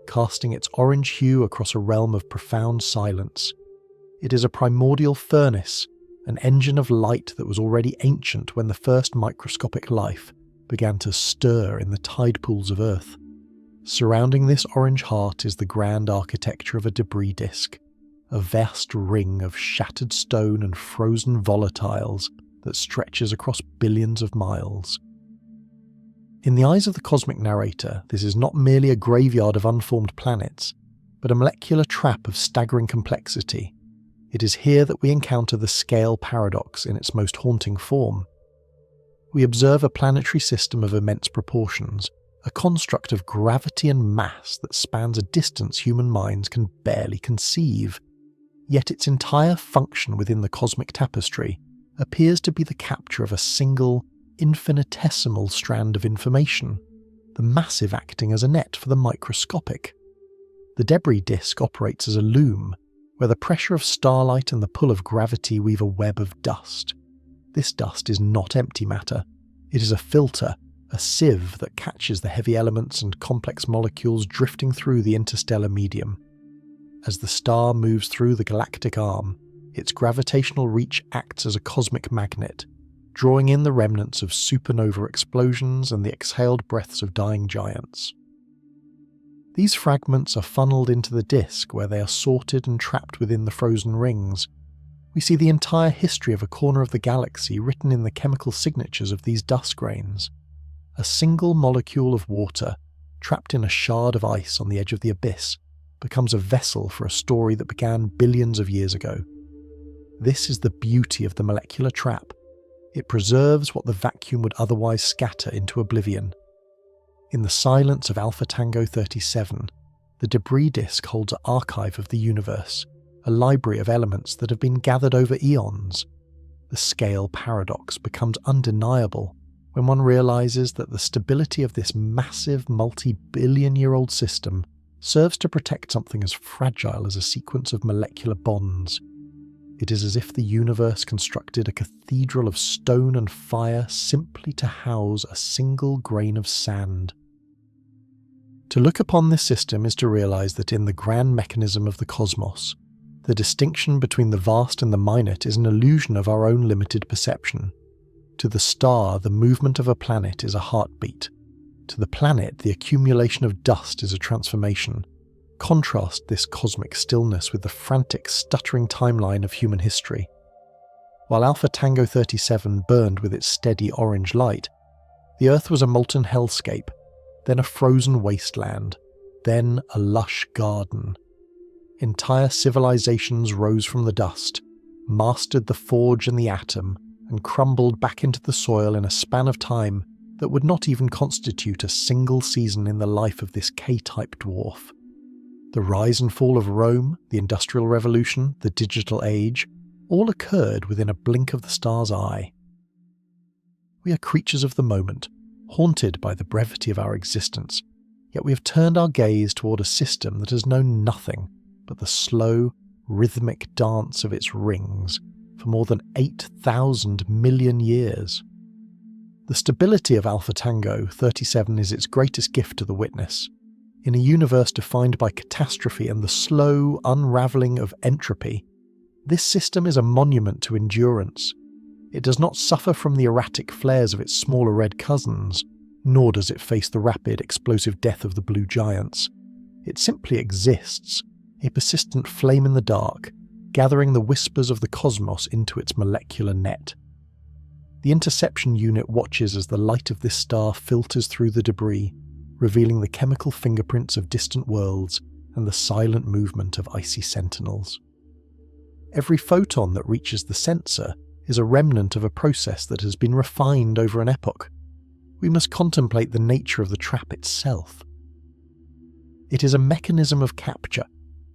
A: casting its orange hue across a realm of profound silence. It is a primordial furnace, an engine of light that was already ancient when the first microscopic life began to stir in the tide pools of Earth. Surrounding this orange heart is the grand architecture of a debris disk, a vast ring of shattered stone and frozen volatiles that stretches across billions of miles. In the eyes of the cosmic narrator, this is not merely a graveyard of unformed planets, but a molecular trap of staggering complexity. It is here that we encounter the scale paradox in its most haunting form. We observe a planetary system of immense proportions, a construct of gravity and mass that spans a distance human minds can barely conceive. Yet its entire function within the cosmic tapestry appears to be the capture of a single, infinitesimal strand of information, the massive acting as a net for the microscopic. The debris disk operates as a loom, where the pressure of starlight and the pull of gravity weave a web of dust. This dust is not empty matter. It is a filter, a sieve that catches the heavy elements and complex molecules drifting through the interstellar medium. As the star moves through the galactic arm, its gravitational reach acts as a cosmic magnet, drawing in the remnants of supernova explosions and the exhaled breaths of dying giants. These fragments are funneled into the disk where they are sorted and trapped within the frozen rings. We see the entire history of a corner of the galaxy written in the chemical signatures of these dust grains. A single molecule of water, trapped in a shard of ice on the edge of the abyss, becomes a vessel for a story that began billions of years ago. This is the beauty of the molecular trap. It preserves what the vacuum would otherwise scatter into oblivion. In the silence of Alpha Tango 37, the debris disk holds an archive of the universe, a library of elements that have been gathered over eons. The scale paradox becomes undeniable when one realizes that the stability of this massive multi-billion-year-old system serves to protect something as fragile as a sequence of molecular bonds. It is as if the universe constructed a cathedral of stone and fire simply to house a single grain of sand. To look upon this system is to realize that in the grand mechanism of the cosmos, the distinction between the vast and the minute is an illusion of our own limited perception. To the star, the movement of a planet is a heartbeat. To the planet, the accumulation of dust is a transformation. Contrast this cosmic stillness with the frantic, stuttering timeline of human history. While Alpha Tango 37 burned with its steady orange light, the Earth was a molten hellscape, then a frozen wasteland, then a lush garden. Entire civilizations rose from the dust, mastered the forge and the atom, and crumbled back into the soil in a span of time that would not even constitute a single season in the life of this K-type dwarf. The rise and fall of Rome, the Industrial Revolution, the Digital Age, all occurred within a blink of the star's eye. We are creatures of the moment, haunted by the brevity of our existence, yet we have turned our gaze toward a system that has known nothing but the slow, rhythmic dance of its rings for more than 8,000 million years. The stability of Alpha Tango 37 is its greatest gift to the witness. In a universe defined by catastrophe and the slow unravelling of entropy, this system is a monument to endurance. It does not suffer from the erratic flares of its smaller red cousins, nor does it face the rapid, explosive death of the blue giants. It simply exists, a persistent flame in the dark, gathering the whispers of the cosmos into its molecular net. The interception unit watches as the light of this star filters through the debris, revealing the chemical fingerprints of distant worlds and the silent movement of icy sentinels. Every photon that reaches the sensor is a remnant of a process that has been refined over an epoch. We must contemplate the nature of the trap itself. It is a mechanism of capture,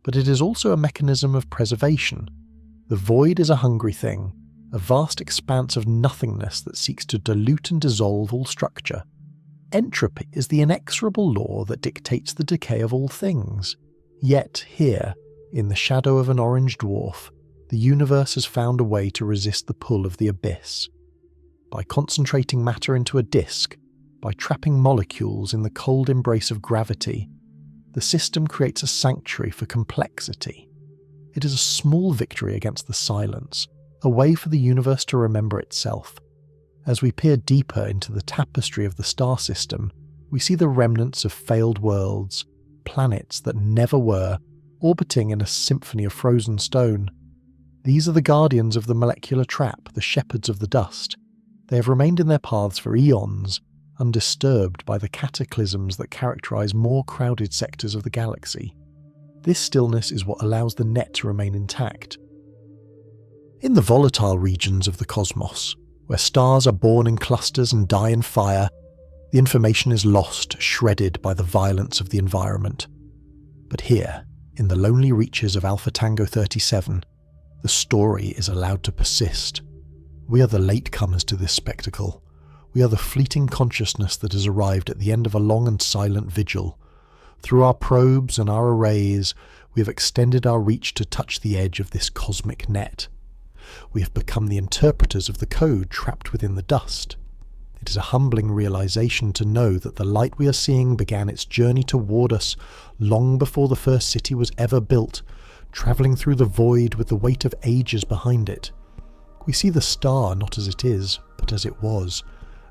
A: but it is also a mechanism of preservation. The void is a hungry thing, a vast expanse of nothingness that seeks to dilute and dissolve all structure. Entropy is the inexorable law that dictates the decay of all things. Yet here, in the shadow of an orange dwarf, the universe has found a way to resist the pull of the abyss. By concentrating matter into a disk, by trapping molecules in the cold embrace of gravity, the system creates a sanctuary for complexity. It is a small victory against the silence, a way for the universe to remember itself. As we peer deeper into the tapestry of the star system, we see the remnants of failed worlds, planets that never were, orbiting in a symphony of frozen stone. These are the guardians of the molecular trap, the shepherds of the dust. They have remained in their paths for eons, undisturbed by the cataclysms that characterize more crowded sectors of the galaxy. This stillness is what allows the net to remain intact. In the volatile regions of the cosmos, where stars are born in clusters and die in fire, the information is lost, shredded by the violence of the environment. But here, in the lonely reaches of Alpha Tango 37, the story is allowed to persist. We are the latecomers to this spectacle. We are the fleeting consciousness that has arrived at the end of a long and silent vigil. Through our probes and our arrays, we have extended our reach to touch the edge of this cosmic net. We have become the interpreters of the code trapped within the dust. It is a humbling realization to know that the light we are seeing began its journey toward us long before the first city was ever built, travelling through the void with the weight of ages behind it. We see the star not as it is, but as it was,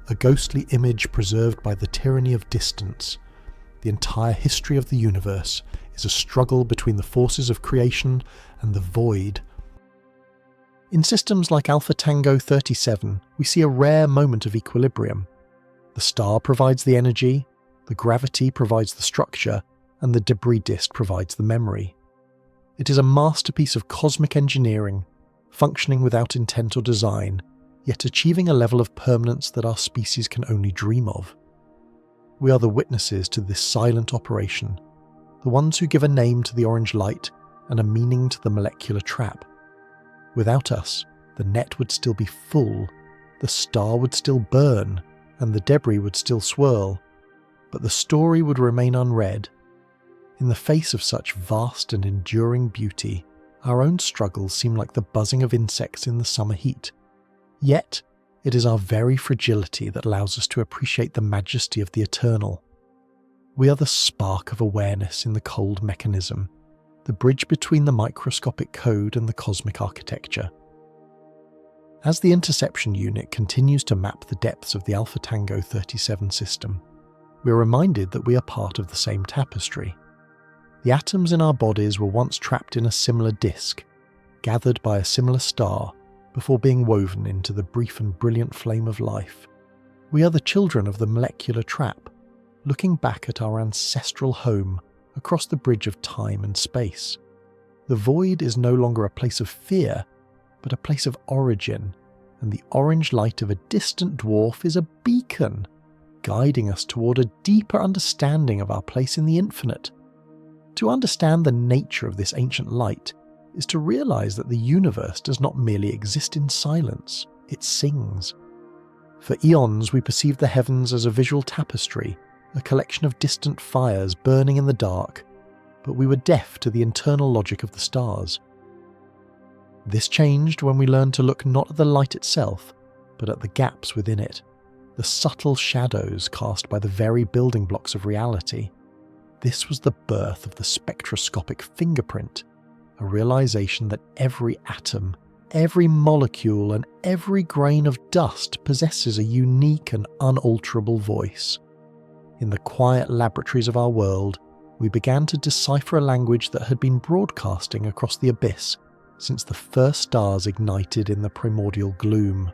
A: a ghostly image preserved by the tyranny of distance. The entire history of the universe is a struggle between the forces of creation and the void. In systems like Alpha Tango 37, we see a rare moment of equilibrium. The star provides the energy, the gravity provides the structure, and the debris disk provides the memory. It is a masterpiece of cosmic engineering, functioning without intent or design, yet achieving a level of permanence that our species can only dream of. We are the witnesses to this silent operation, the ones who give a name to the orange light and a meaning to the molecular trap. Without us, the net would still be full, the star would still burn, and the debris would still swirl, but the story would remain unread. In the face of such vast and enduring beauty, our own struggles seem like the buzzing of insects in the summer heat. Yet, it is our very fragility that allows us to appreciate the majesty of the eternal. We are the spark of awareness in the cold mechanism, the bridge between the microscopic code and the cosmic architecture. As the interception unit continues to map the depths of the Alpha Tango 37 system, we are reminded that we are part of the same tapestry. The atoms in our bodies were once trapped in a similar disk, gathered by a similar star, before being woven into the brief and brilliant flame of life. We are the children of the molecular trap, looking back at our ancestral home across the bridge of time and space. The void is no longer a place of fear, but a place of origin, and the orange light of a distant dwarf is a beacon, guiding us toward a deeper understanding of our place in the infinite. To understand the nature of this ancient light is to realize that the universe does not merely exist in silence, it sings. For eons we perceived the heavens as a visual tapestry, a collection of distant fires burning in the dark, but we were deaf to the internal logic of the stars. This changed when we learned to look not at the light itself, but at the gaps within it, the subtle shadows cast by the very building blocks of reality. This was the birth of the spectroscopic fingerprint, a realization that every atom, every molecule, and every grain of dust possesses a unique and unalterable voice. In the quiet laboratories of our world, we began to decipher a language that had been broadcasting across the abyss since the first stars ignited in the primordial gloom.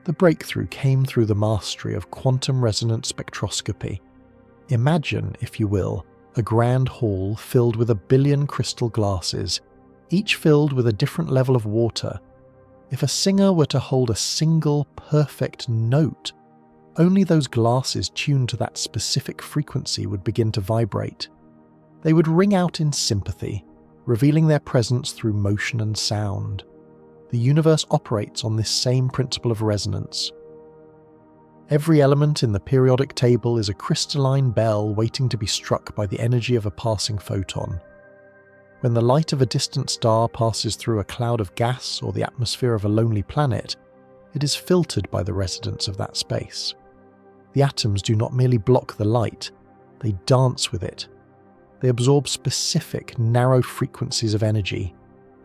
A: The breakthrough came through the mastery of quantum resonance spectroscopy. Imagine, if you will, a grand hall filled with 1 billion crystal glasses, each filled with a different level of water. If a singer were to hold a single perfect note, only those glasses tuned to that specific frequency would begin to vibrate. They would ring out in sympathy, revealing their presence through motion and sound. The universe operates on this same principle of resonance. Every element in the periodic table is a crystalline bell waiting to be struck by the energy of a passing photon. When the light of a distant star passes through a cloud of gas or the atmosphere of a lonely planet, it is filtered by the residents of that space. The atoms do not merely block the light, they dance with it. They absorb specific, narrow frequencies of energy,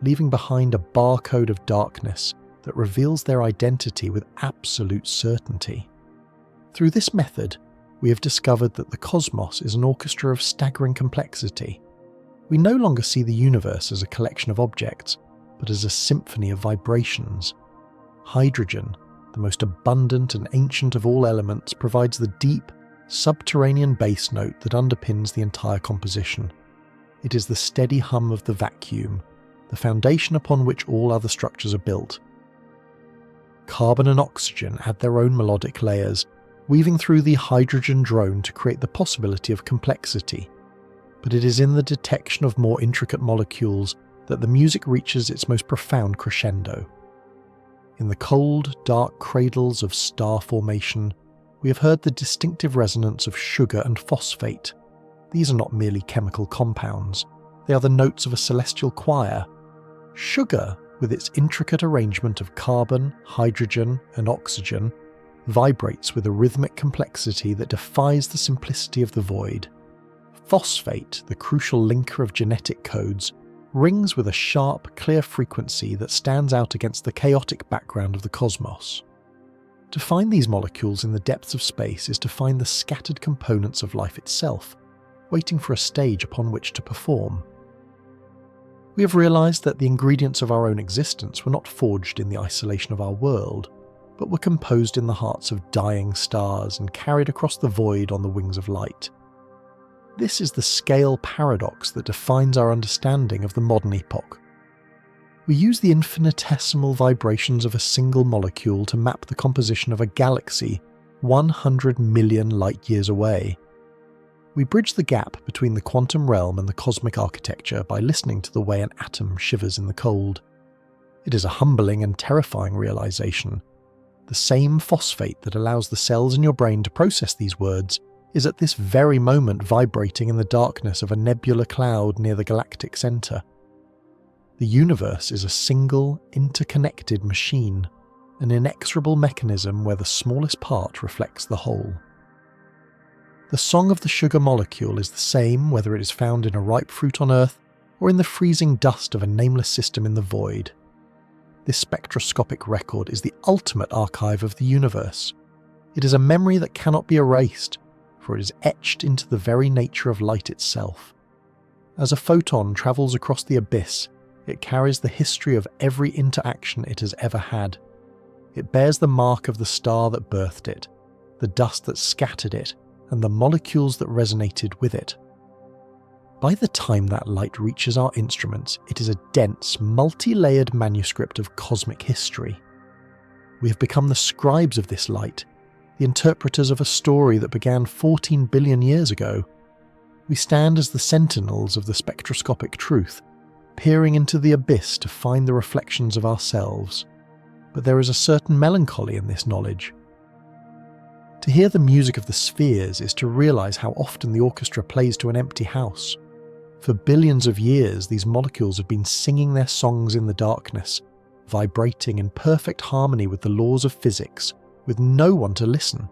A: leaving behind a barcode of darkness that reveals their identity with absolute certainty. Through this method, we have discovered that the cosmos is an orchestra of staggering complexity. We no longer see the universe as a collection of objects, but as a symphony of vibrations. Hydrogen, the most abundant and ancient of all elements, provides the deep, subterranean bass note that underpins the entire composition. It is the steady hum of the vacuum, the foundation upon which all other structures are built. Carbon and oxygen add their own melodic layers, weaving through the hydrogen drone to create the possibility of complexity. But it is in the detection of more intricate molecules that the music reaches its most profound crescendo. In the cold, dark cradles of star formation, we have heard the distinctive resonance of sugar and phosphate. These are not merely chemical compounds, they are the notes of a celestial choir. Sugar, with its intricate arrangement of carbon, hydrogen, and oxygen, vibrates with a rhythmic complexity that defies the simplicity of the void. Phosphate, the crucial linker of genetic codes, rings with a sharp, clear frequency that stands out against the chaotic background of the cosmos. To find these molecules in the depths of space is to find the scattered components of life itself, waiting for a stage upon which to perform. We have realized that the ingredients of our own existence were not forged in the isolation of our world, but were composed in the hearts of dying stars and carried across the void on the wings of light. This is the scale paradox that defines our understanding of the modern epoch. We use the infinitesimal vibrations of a single molecule to map the composition of a galaxy 100 million light-years away. We bridge the gap between the quantum realm and the cosmic architecture by listening to the way an atom shivers in the cold. It is a humbling and terrifying realization. The same phosphate that allows the cells in your brain to process these words is at this very moment vibrating in the darkness of a nebular cloud near the galactic center. The universe is a single, interconnected machine, an inexorable mechanism where the smallest part reflects the whole. The song of the sugar molecule is the same whether it is found in a ripe fruit on Earth or in the freezing dust of a nameless system in the void. This spectroscopic record is the ultimate archive of the universe. It is a memory that cannot be erased, for it is etched into the very nature of light itself. As a photon travels across the abyss, it carries the history of every interaction it has ever had. It bears the mark of the star that birthed it, the dust that scattered it, and the molecules that resonated with it. By the time that light reaches our instruments, it is a dense, multi-layered manuscript of cosmic history. We have become the scribes of this light, the interpreters of a story that began 14 billion years ago. We stand as the sentinels of the spectroscopic truth, peering into the abyss to find the reflections of ourselves. But there is a certain melancholy in this knowledge. To hear the music of the spheres is to realize how often the orchestra plays to an empty house. For billions of years, these molecules have been singing their songs in the darkness, vibrating in perfect harmony with the laws of physics, with no one to listen.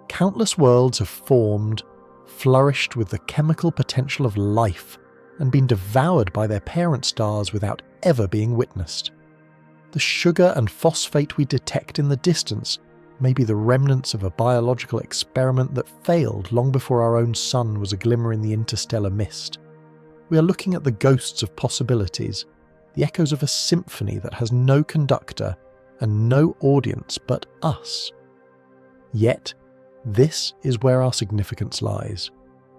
A: Countless worlds have formed, flourished with the chemical potential of life, and been devoured by their parent stars without ever being witnessed. The sugar and phosphate we detect in the distance may be the remnants of a biological experiment that failed long before our own sun was a glimmer in the interstellar mist. We are looking at the ghosts of possibilities, the echoes of a symphony that has no conductor and no audience but us. Yet, this is where our significance lies.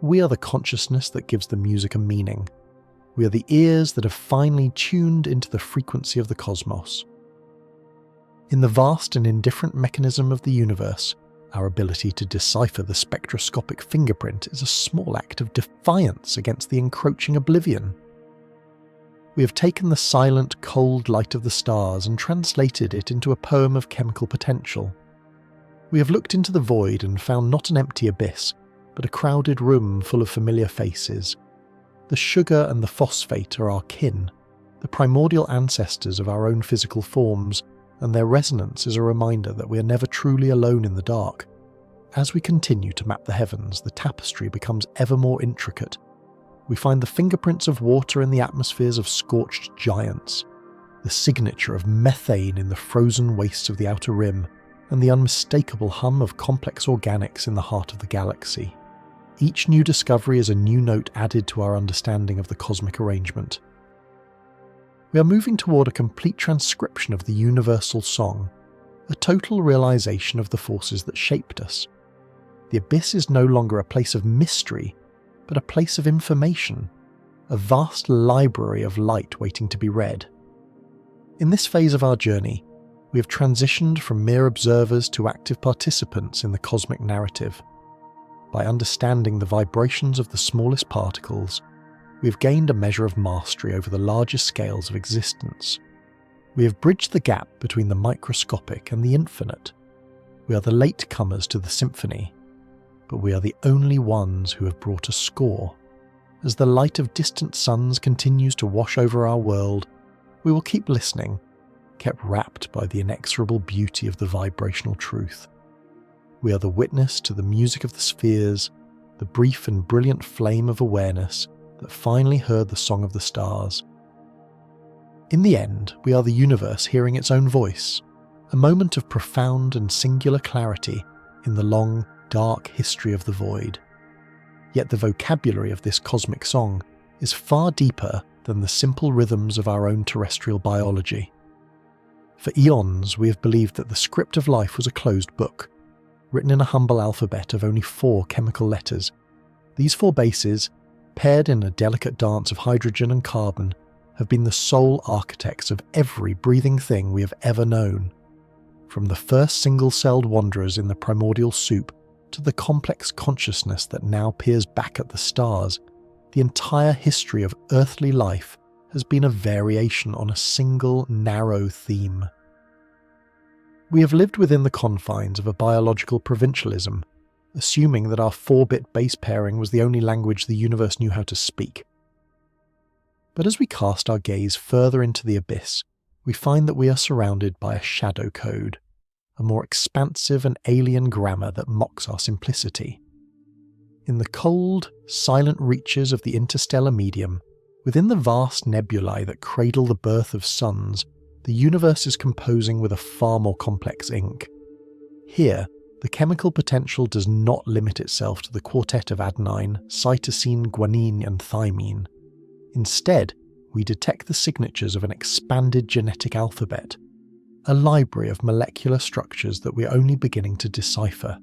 A: We are the consciousness that gives the music a meaning. We are the ears that have finally tuned into the frequency of the cosmos. In the vast and indifferent mechanism of the universe, our ability to decipher the spectroscopic fingerprint is a small act of defiance against the encroaching oblivion. We have taken the silent, cold light of the stars and translated it into a poem of chemical potential. We have looked into the void and found not an empty abyss, but a crowded room full of familiar faces. The sugar and the phosphate are our kin, the primordial ancestors of our own physical forms, and their resonance is a reminder that we are never truly alone in the dark. As we continue to map the heavens, the tapestry becomes ever more intricate. We find the fingerprints of water in the atmospheres of scorched giants, the signature of methane in the frozen wastes of the outer rim, and the unmistakable hum of complex organics in the heart of the galaxy. Each new discovery is a new note added to our understanding of the cosmic arrangement. We are moving toward a complete transcription of the universal song, a total realization of the forces that shaped us. The abyss is no longer a place of mystery, but a place of information, a vast library of light waiting to be read. In this phase of our journey, we have transitioned from mere observers to active participants in the cosmic narrative. By understanding the vibrations of the smallest particles, we have gained a measure of mastery over the largest scales of existence. We have bridged the gap between the microscopic and the infinite. We are the latecomers to the symphony, but we are the only ones who have brought a score. As the light of distant suns continues to wash over our world, we will keep listening, kept rapt by the inexorable beauty of the vibrational truth. We are the witness to the music of the spheres, the brief and brilliant flame of awareness that finally heard the song of the stars. In the end, we are the universe hearing its own voice, a moment of profound and singular clarity in the long, dark history of the void. Yet the vocabulary of this cosmic song is far deeper than the simple rhythms of our own terrestrial biology. For eons, we have believed that the script of life was a closed book, written in a humble alphabet of only 4 chemical letters. These 4 bases, paired in a delicate dance of hydrogen and carbon, have been the sole architects of every breathing thing we have ever known. From the first single-celled wanderers in the primordial soup to the complex consciousness that now peers back at the stars, the entire history of earthly life has been a variation on a single, narrow theme. We have lived within the confines of a biological provincialism, assuming that our 4-bit base pairing was the only language the universe knew how to speak. But as we cast our gaze further into the abyss, we find that we are surrounded by a shadow code, a more expansive and alien grammar that mocks our simplicity. In the cold, silent reaches of the interstellar medium, within the vast nebulae that cradle the birth of suns, the universe is composing with a far more complex ink. Here, the chemical potential does not limit itself to the quartet of adenine, cytosine, guanine, and thymine. Instead, we detect the signatures of an expanded genetic alphabet, a library of molecular structures that we're only beginning to decipher.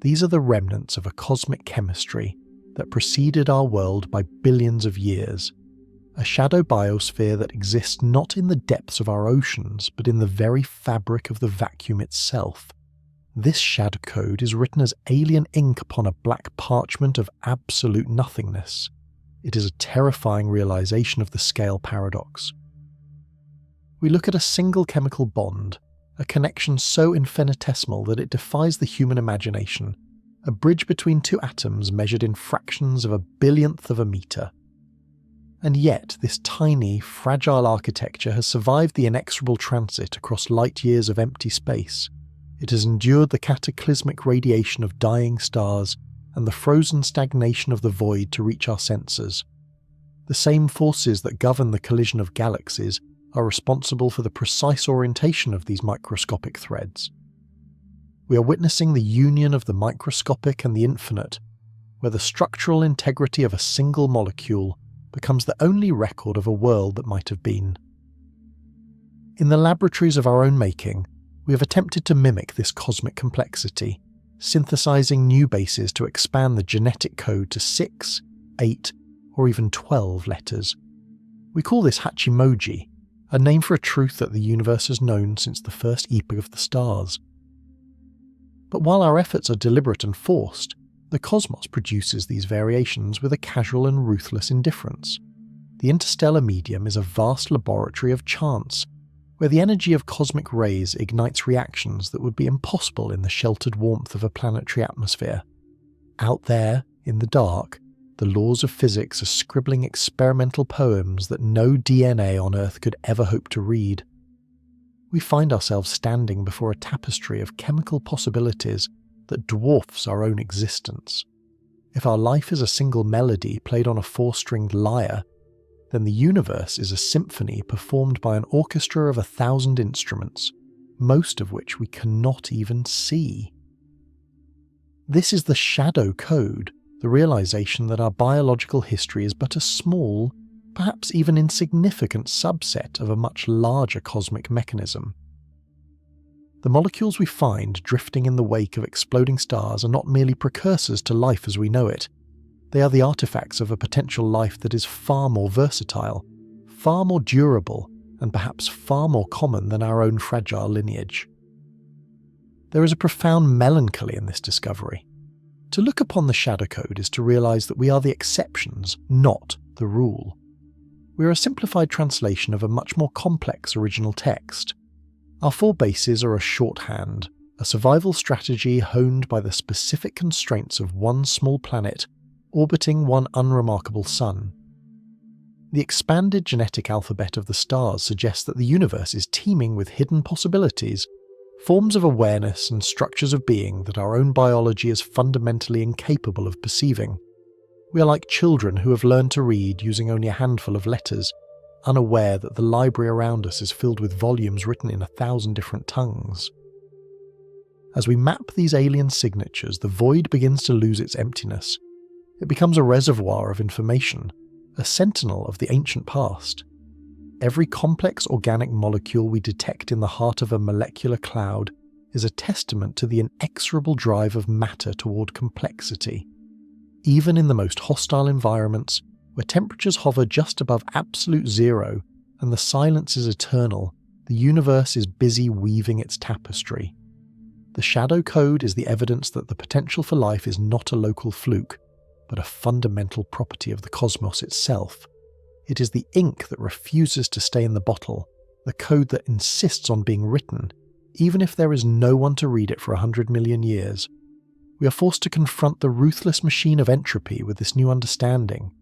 A: These are the remnants of a cosmic chemistry that preceded our world by billions of years, a shadow biosphere that exists not in the depths of our oceans, but in the very fabric of the vacuum itself. This shadow code is written as alien ink upon a black parchment of absolute nothingness. It is a terrifying realization of the scale paradox. We look at a single chemical bond, a connection so infinitesimal that it defies the human imagination, a bridge between 2 atoms measured in fractions of a billionth of a meter. And yet, this tiny, fragile architecture has survived the inexorable transit across light years of empty space. It has endured the cataclysmic radiation of dying stars and the frozen stagnation of the void to reach our senses. The same forces that govern the collision of galaxies are responsible for the precise orientation of these microscopic threads. We are witnessing the union of the microscopic and the infinite, where the structural integrity of a single molecule becomes the only record of a world that might have been. In the laboratories of our own making, we have attempted to mimic this cosmic complexity, synthesizing new bases to expand the genetic code to 6, 8, or even 12 letters. We call this Hachimoji, a name for a truth that the universe has known since the first epoch of the stars. But while our efforts are deliberate and forced, the cosmos produces these variations with a casual and ruthless indifference. The interstellar medium is a vast laboratory of chance, where the energy of cosmic rays ignites reactions that would be impossible in the sheltered warmth of a planetary atmosphere. Out there, in the dark, the laws of physics are scribbling experimental poems that no DNA on Earth could ever hope to read. We find ourselves standing before a tapestry of chemical possibilities that dwarfs our own existence. If our life is a single melody played on a 4-stringed lyre, then the universe is a symphony performed by an orchestra of 1,000 instruments, most of which we cannot even see. This is the shadow code, the realization that our biological history is but a small, perhaps even insignificant subset of a much larger cosmic mechanism. The molecules we find drifting in the wake of exploding stars are not merely precursors to life as we know it. They are the artifacts of a potential life that is far more versatile, far more durable, and perhaps far more common than our own fragile lineage. There is a profound melancholy in this discovery. To look upon the shadow code is to realize that we are the exceptions, not the rule. We are a simplified translation of a much more complex original text. Our 4 bases are a shorthand, a survival strategy honed by the specific constraints of one small planet orbiting one unremarkable sun. The expanded genetic alphabet of the stars suggests that the universe is teeming with hidden possibilities, forms of awareness and structures of being that our own biology is fundamentally incapable of perceiving. We are like children who have learned to read using only a handful of letters, unaware that the library around us is filled with volumes written in 1,000 different tongues. As we map these alien signatures, the void begins to lose its emptiness. It becomes a reservoir of information, a sentinel of the ancient past. Every complex organic molecule we detect in the heart of a molecular cloud is a testament to the inexorable drive of matter toward complexity. Even in the most hostile environments, where temperatures hover just above absolute zero and the silence is eternal, the universe is busy weaving its tapestry. The shadow code is the evidence that the potential for life is not a local fluke, but a fundamental property of the cosmos itself. It is the ink that refuses to stay in the bottle, the code that insists on being written, even if there is no one to read it for 100 million years. We are forced to confront the ruthless machine of entropy with this new understanding.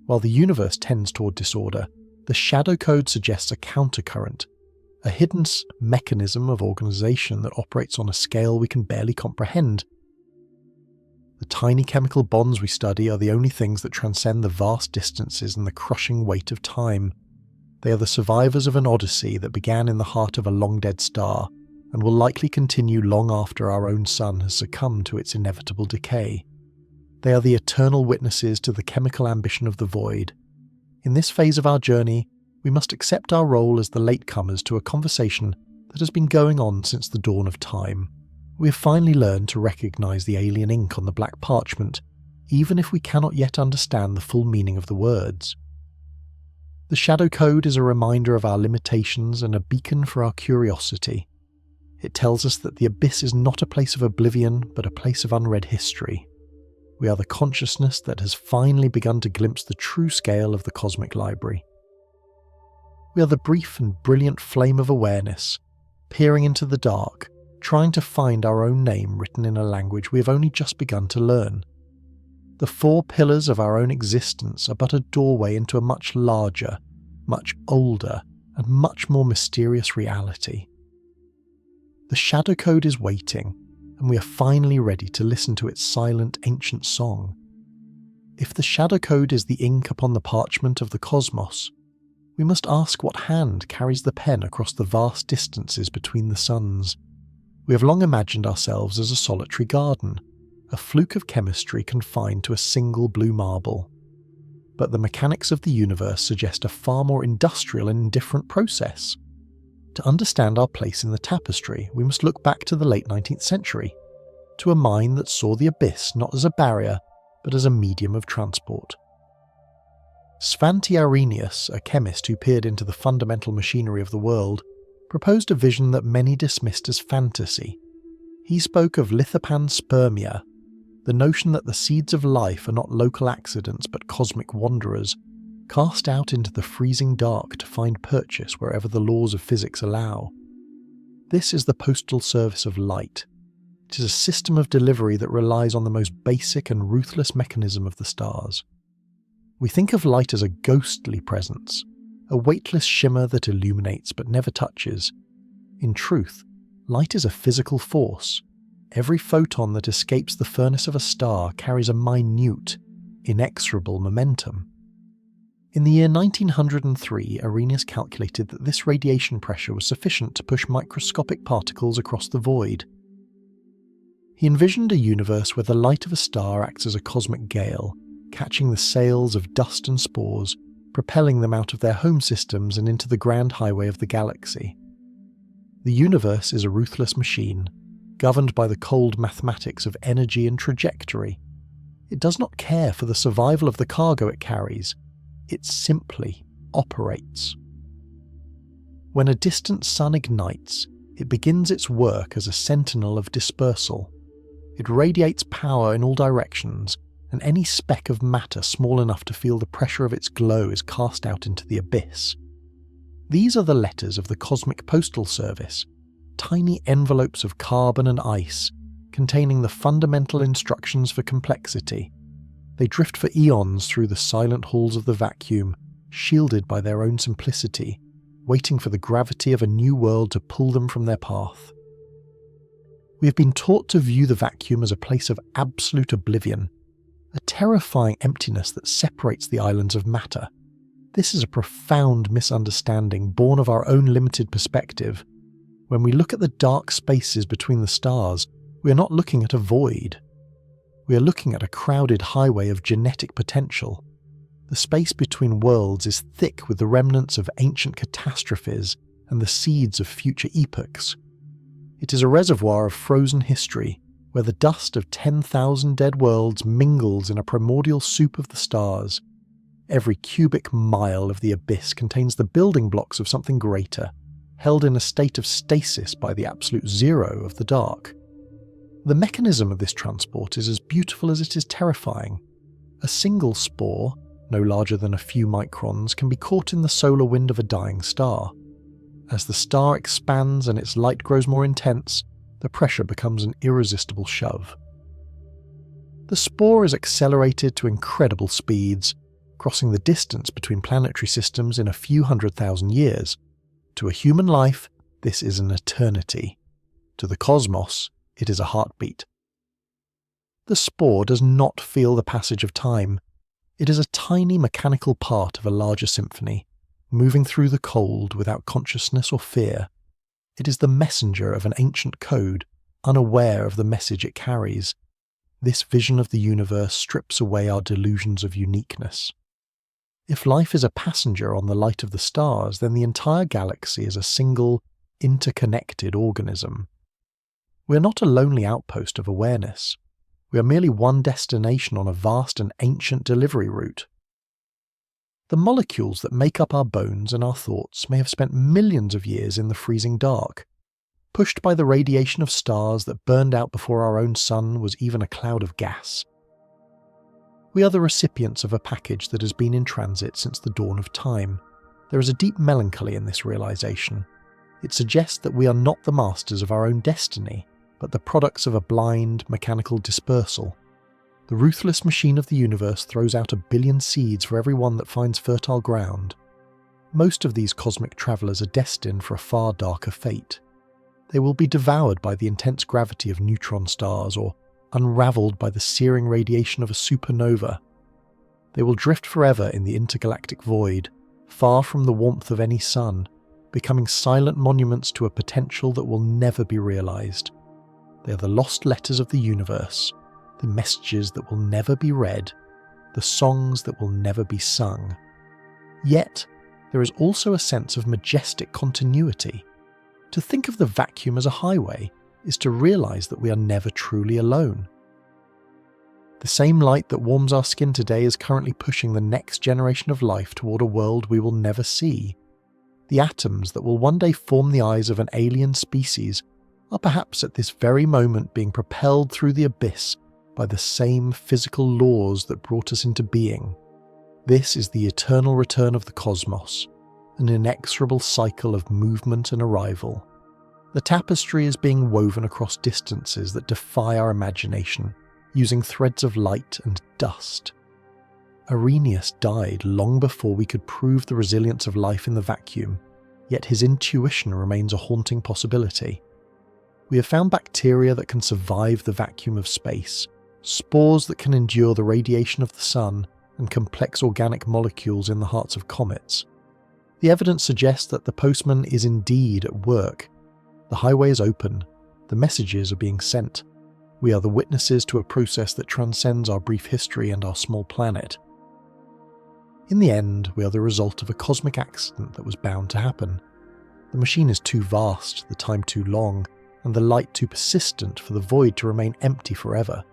A: While the universe tends toward disorder, the shadow code suggests a countercurrent, a hidden mechanism of organization that operates on a scale we can barely comprehend. The tiny chemical bonds we study are the only things that transcend the vast distances and the crushing weight of time. They are the survivors of an odyssey that began in the heart of a long-dead star and will likely continue long after our own sun has succumbed to its inevitable decay. They are the eternal witnesses to the chemical ambition of the void. In this phase of our journey, we must accept our role as the latecomers to a conversation that has been going on since the dawn of time. We have finally learned to recognize the alien ink on the black parchment, even if we cannot yet understand the full meaning of the words. The shadow code is a reminder of our limitations and a beacon for our curiosity. It tells us that the abyss is not a place of oblivion, but a place of unread history. We are the consciousness that has finally begun to glimpse the true scale of the cosmic library. We are the brief and brilliant flame of awareness, peering into the dark, trying to find our own name written in a language we have only just begun to learn. The 4 pillars of our own existence are but a doorway into a much larger, much older, and much more mysterious reality. The shadow code is waiting, and we are finally ready to listen to its silent ancient song. If the shadow code is the ink upon the parchment of the cosmos, we must ask what hand carries the pen across the vast distances between the suns. We have long imagined ourselves as a solitary garden, a fluke of chemistry confined to a single blue marble. But the mechanics of the universe suggest a far more industrial and indifferent process. To understand our place in the tapestry, we must look back to the late 19th century, to a mind that saw the abyss not as a barrier, but as a medium of transport. Svante Arrhenius, a chemist who peered into the fundamental machinery of the world, proposed a vision that many dismissed as fantasy. He spoke of lithopanspermia, the notion that the seeds of life are not local accidents but cosmic wanderers, cast out into the freezing dark to find purchase wherever the laws of physics allow. This is the postal service of light. It is a system of delivery that relies on the most basic and ruthless mechanism of the stars. We think of light as a ghostly presence, a weightless shimmer that illuminates but never touches. In truth, light is a physical force. Every photon that escapes the furnace of a star carries a minute, inexorable momentum. In the year 1903, Arrhenius calculated that this radiation pressure was sufficient to push microscopic particles across the void. He envisioned a universe where the light of a star acts as a cosmic gale, catching the sails of dust and spores, propelling them out of their home systems and into the grand highway of the galaxy. The universe is a ruthless machine, governed by the cold mathematics of energy and trajectory. It does not care for the survival of the cargo it carries. It simply operates. When a distant sun ignites, it begins its work as a sentinel of dispersal. It radiates power in all directions, and any speck of matter small enough to feel the pressure of its glow is cast out into the abyss. These are the letters of the Cosmic Postal Service, tiny envelopes of carbon and ice, containing the fundamental instructions for complexity. They drift for eons through the silent halls of the vacuum, shielded by their own simplicity, waiting for the gravity of a new world to pull them from their path. We have been taught to view the vacuum as a place of absolute oblivion, a terrifying emptiness that separates the islands of matter. This is a profound misunderstanding born of our own limited perspective. When we look at the dark spaces between the stars, we are not looking at a void. We are looking at a crowded highway of genetic potential. The space between worlds is thick with the remnants of ancient catastrophes and the seeds of future epochs. It is a reservoir of frozen history, where the dust of 10,000 dead worlds mingles in a primordial soup of the stars. Every cubic mile of the abyss contains the building blocks of something greater, held in a state of stasis by the absolute zero of the dark. The mechanism of this transport is as beautiful as it is terrifying. A single spore, no larger than a few microns, can be caught in the solar wind of a dying star. As the star expands and its light grows more intense, the pressure becomes an irresistible shove. The spore is accelerated to incredible speeds, crossing the distance between planetary systems in a few 100,000 years. To a human life, this is an eternity. To the cosmos, it is a heartbeat. The spore does not feel the passage of time. It is a tiny mechanical part of a larger symphony, moving through the cold without consciousness or fear. It is the messenger of an ancient code, unaware of the message it carries. This vision of the universe strips away our delusions of uniqueness. If life is a passenger on the light of the stars, then the entire galaxy is a single, interconnected organism. We are not a lonely outpost of awareness. We are merely one destination on a vast and ancient delivery route. The molecules that make up our bones and our thoughts may have spent millions of years in the freezing dark, pushed by the radiation of stars that burned out before our own sun was even a cloud of gas. We are the recipients of a package that has been in transit since the dawn of time. There is a deep melancholy in this realization. It suggests that we are not the masters of our own destiny, but the products of a blind, mechanical dispersal. The ruthless machine of the universe throws out 1 billion seeds for every one that finds fertile ground. Most of these cosmic travellers are destined for a far darker fate. They will be devoured by the intense gravity of neutron stars or unravelled by the searing radiation of a supernova. They will drift forever in the intergalactic void, far from the warmth of any sun, becoming silent monuments to a potential that will never be realised. They are the lost letters of the universe, the messages that will never be read, the songs that will never be sung. Yet, there is also a sense of majestic continuity. To think of the vacuum as a highway is to realise that we are never truly alone. The same light that warms our skin today is currently pushing the next generation of life toward a world we will never see. The atoms that will one day form the eyes of an alien species are perhaps at this very moment being propelled through the abyss by the same physical laws that brought us into being. This is the eternal return of the cosmos, an inexorable cycle of movement and arrival. The tapestry is being woven across distances that defy our imagination, using threads of light and dust. Arrhenius died long before we could prove the resilience of life in the vacuum, yet his intuition remains a haunting possibility. We have found bacteria that can survive the vacuum of space, spores that can endure the radiation of the sun, and complex organic molecules in the hearts of comets. The evidence suggests that the postman is indeed at work. The highway is open. The messages are being sent. We are the witnesses to a process that transcends our brief history and our small planet. In the end, we are the result of a cosmic accident that was bound to happen. The machine is too vast, the time too long, and the light too persistent for the void to remain empty forever.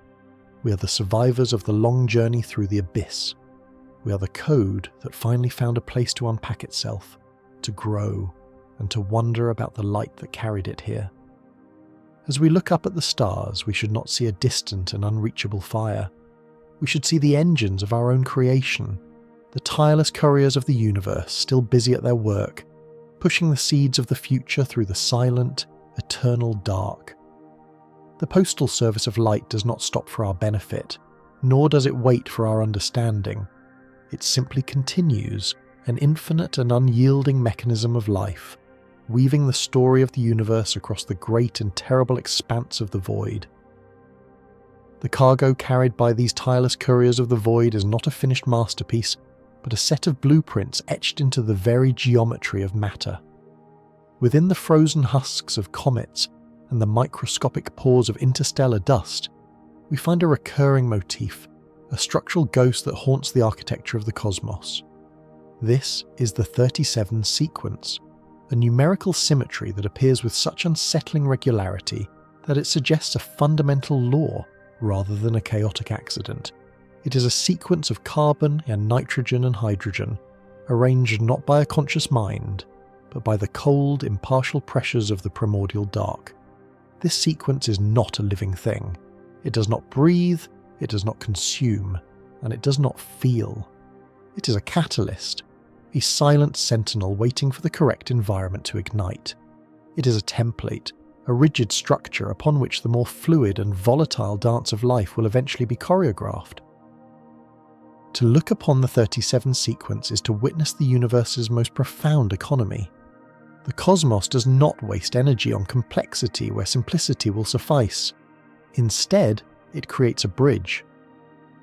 A: We are the survivors of the long journey through the abyss. We are the code that finally found a place to unpack itself, to grow, and to wonder about the light that carried it here. As we look up at the stars, we should not see a distant and unreachable fire. We should see the engines of our own creation, the tireless couriers of the universe still busy at their work, pushing the seeds of the future through the silent, eternal dark. The postal service of light does not stop for our benefit, nor does it wait for our understanding. It simply continues, an infinite and unyielding mechanism of life, weaving the story of the universe across the great and terrible expanse of the void. The cargo carried by these tireless couriers of the void is not a finished masterpiece, but a set of blueprints etched into the very geometry of matter. Within the frozen husks of comets and the microscopic pores of interstellar dust, we find a recurring motif, a structural ghost that haunts the architecture of the cosmos. This is the 37 sequence, a numerical symmetry that appears with such unsettling regularity that it suggests a fundamental law rather than a chaotic accident. It is a sequence of carbon and nitrogen and hydrogen, arranged not by a conscious mind, but by the cold, impartial pressures of the primordial dark. This sequence is not a living thing. It does not breathe, it does not consume, and it does not feel. It is a catalyst, a silent sentinel waiting for the correct environment to ignite. It is a template, a rigid structure upon which the more fluid and volatile dance of life will eventually be choreographed. To look upon the 37 sequence is to witness the universe's most profound economy. The cosmos does not waste energy on complexity where simplicity will suffice. Instead, it creates a bridge.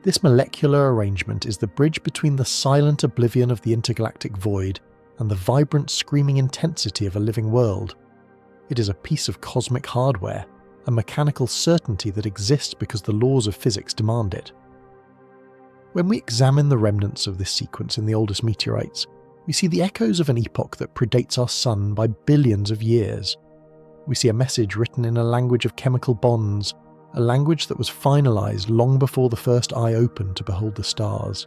A: This molecular arrangement is the bridge between the silent oblivion of the intergalactic void and the vibrant, screaming intensity of a living world. It is a piece of cosmic hardware, a mechanical certainty that exists because the laws of physics demand it. When we examine the remnants of this sequence in the oldest meteorites, we see the echoes of an epoch that predates our Sun by billions of years. We see a message written in a language of chemical bonds, a language that was finalized long before the first eye opened to behold the stars.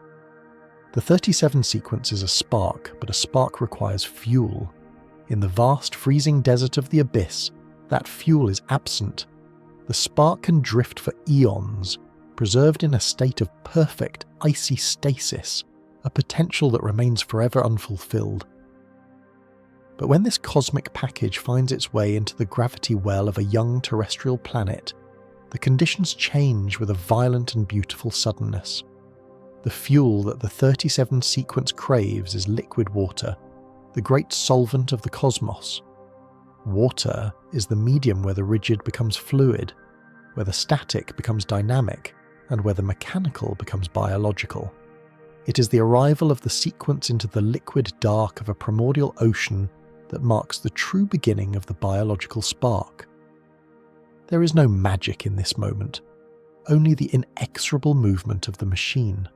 A: The 37 sequence is a spark, but a spark requires fuel. In the vast, freezing desert of the abyss, that fuel is absent. The spark can drift for eons, preserved in a state of perfect, icy stasis, a potential that remains forever unfulfilled. But when this cosmic package finds its way into the gravity well of a young terrestrial planet, the conditions change with a violent and beautiful suddenness. The fuel that the 37 sequence craves is liquid water, the great solvent of the cosmos. Water is the medium where the rigid becomes fluid, where the static becomes dynamic, and where the mechanical becomes biological. It is the arrival of the sequence into the liquid dark of a primordial ocean that marks the true beginning of the biological spark. There is no magic in this moment, only the inexorable movement of the machine.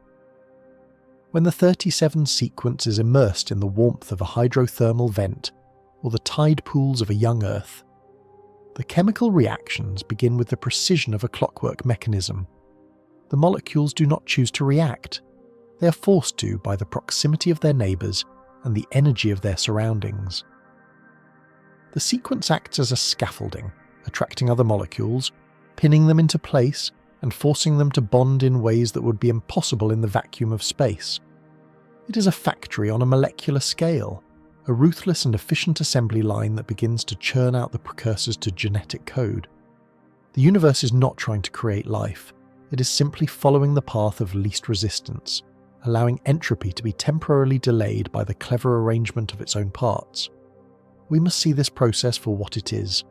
A: When the 37 sequence is immersed in the warmth of a hydrothermal vent, or the tide pools of a young Earth, the chemical reactions begin with the precision of a clockwork mechanism. The molecules do not choose to react. They are forced to by the proximity of their neighbours and the energy of their surroundings. The sequence acts as a scaffolding, attracting other molecules, pinning them into place, and forcing them to bond in ways that would be impossible in the vacuum of space. It is a factory on a molecular scale, a ruthless and efficient assembly line that begins to churn out the precursors to genetic code. The universe is not trying to create life, it is simply following the path of least resistance, allowing entropy to be temporarily delayed by the clever arrangement of its own parts. We must see this process for what it is,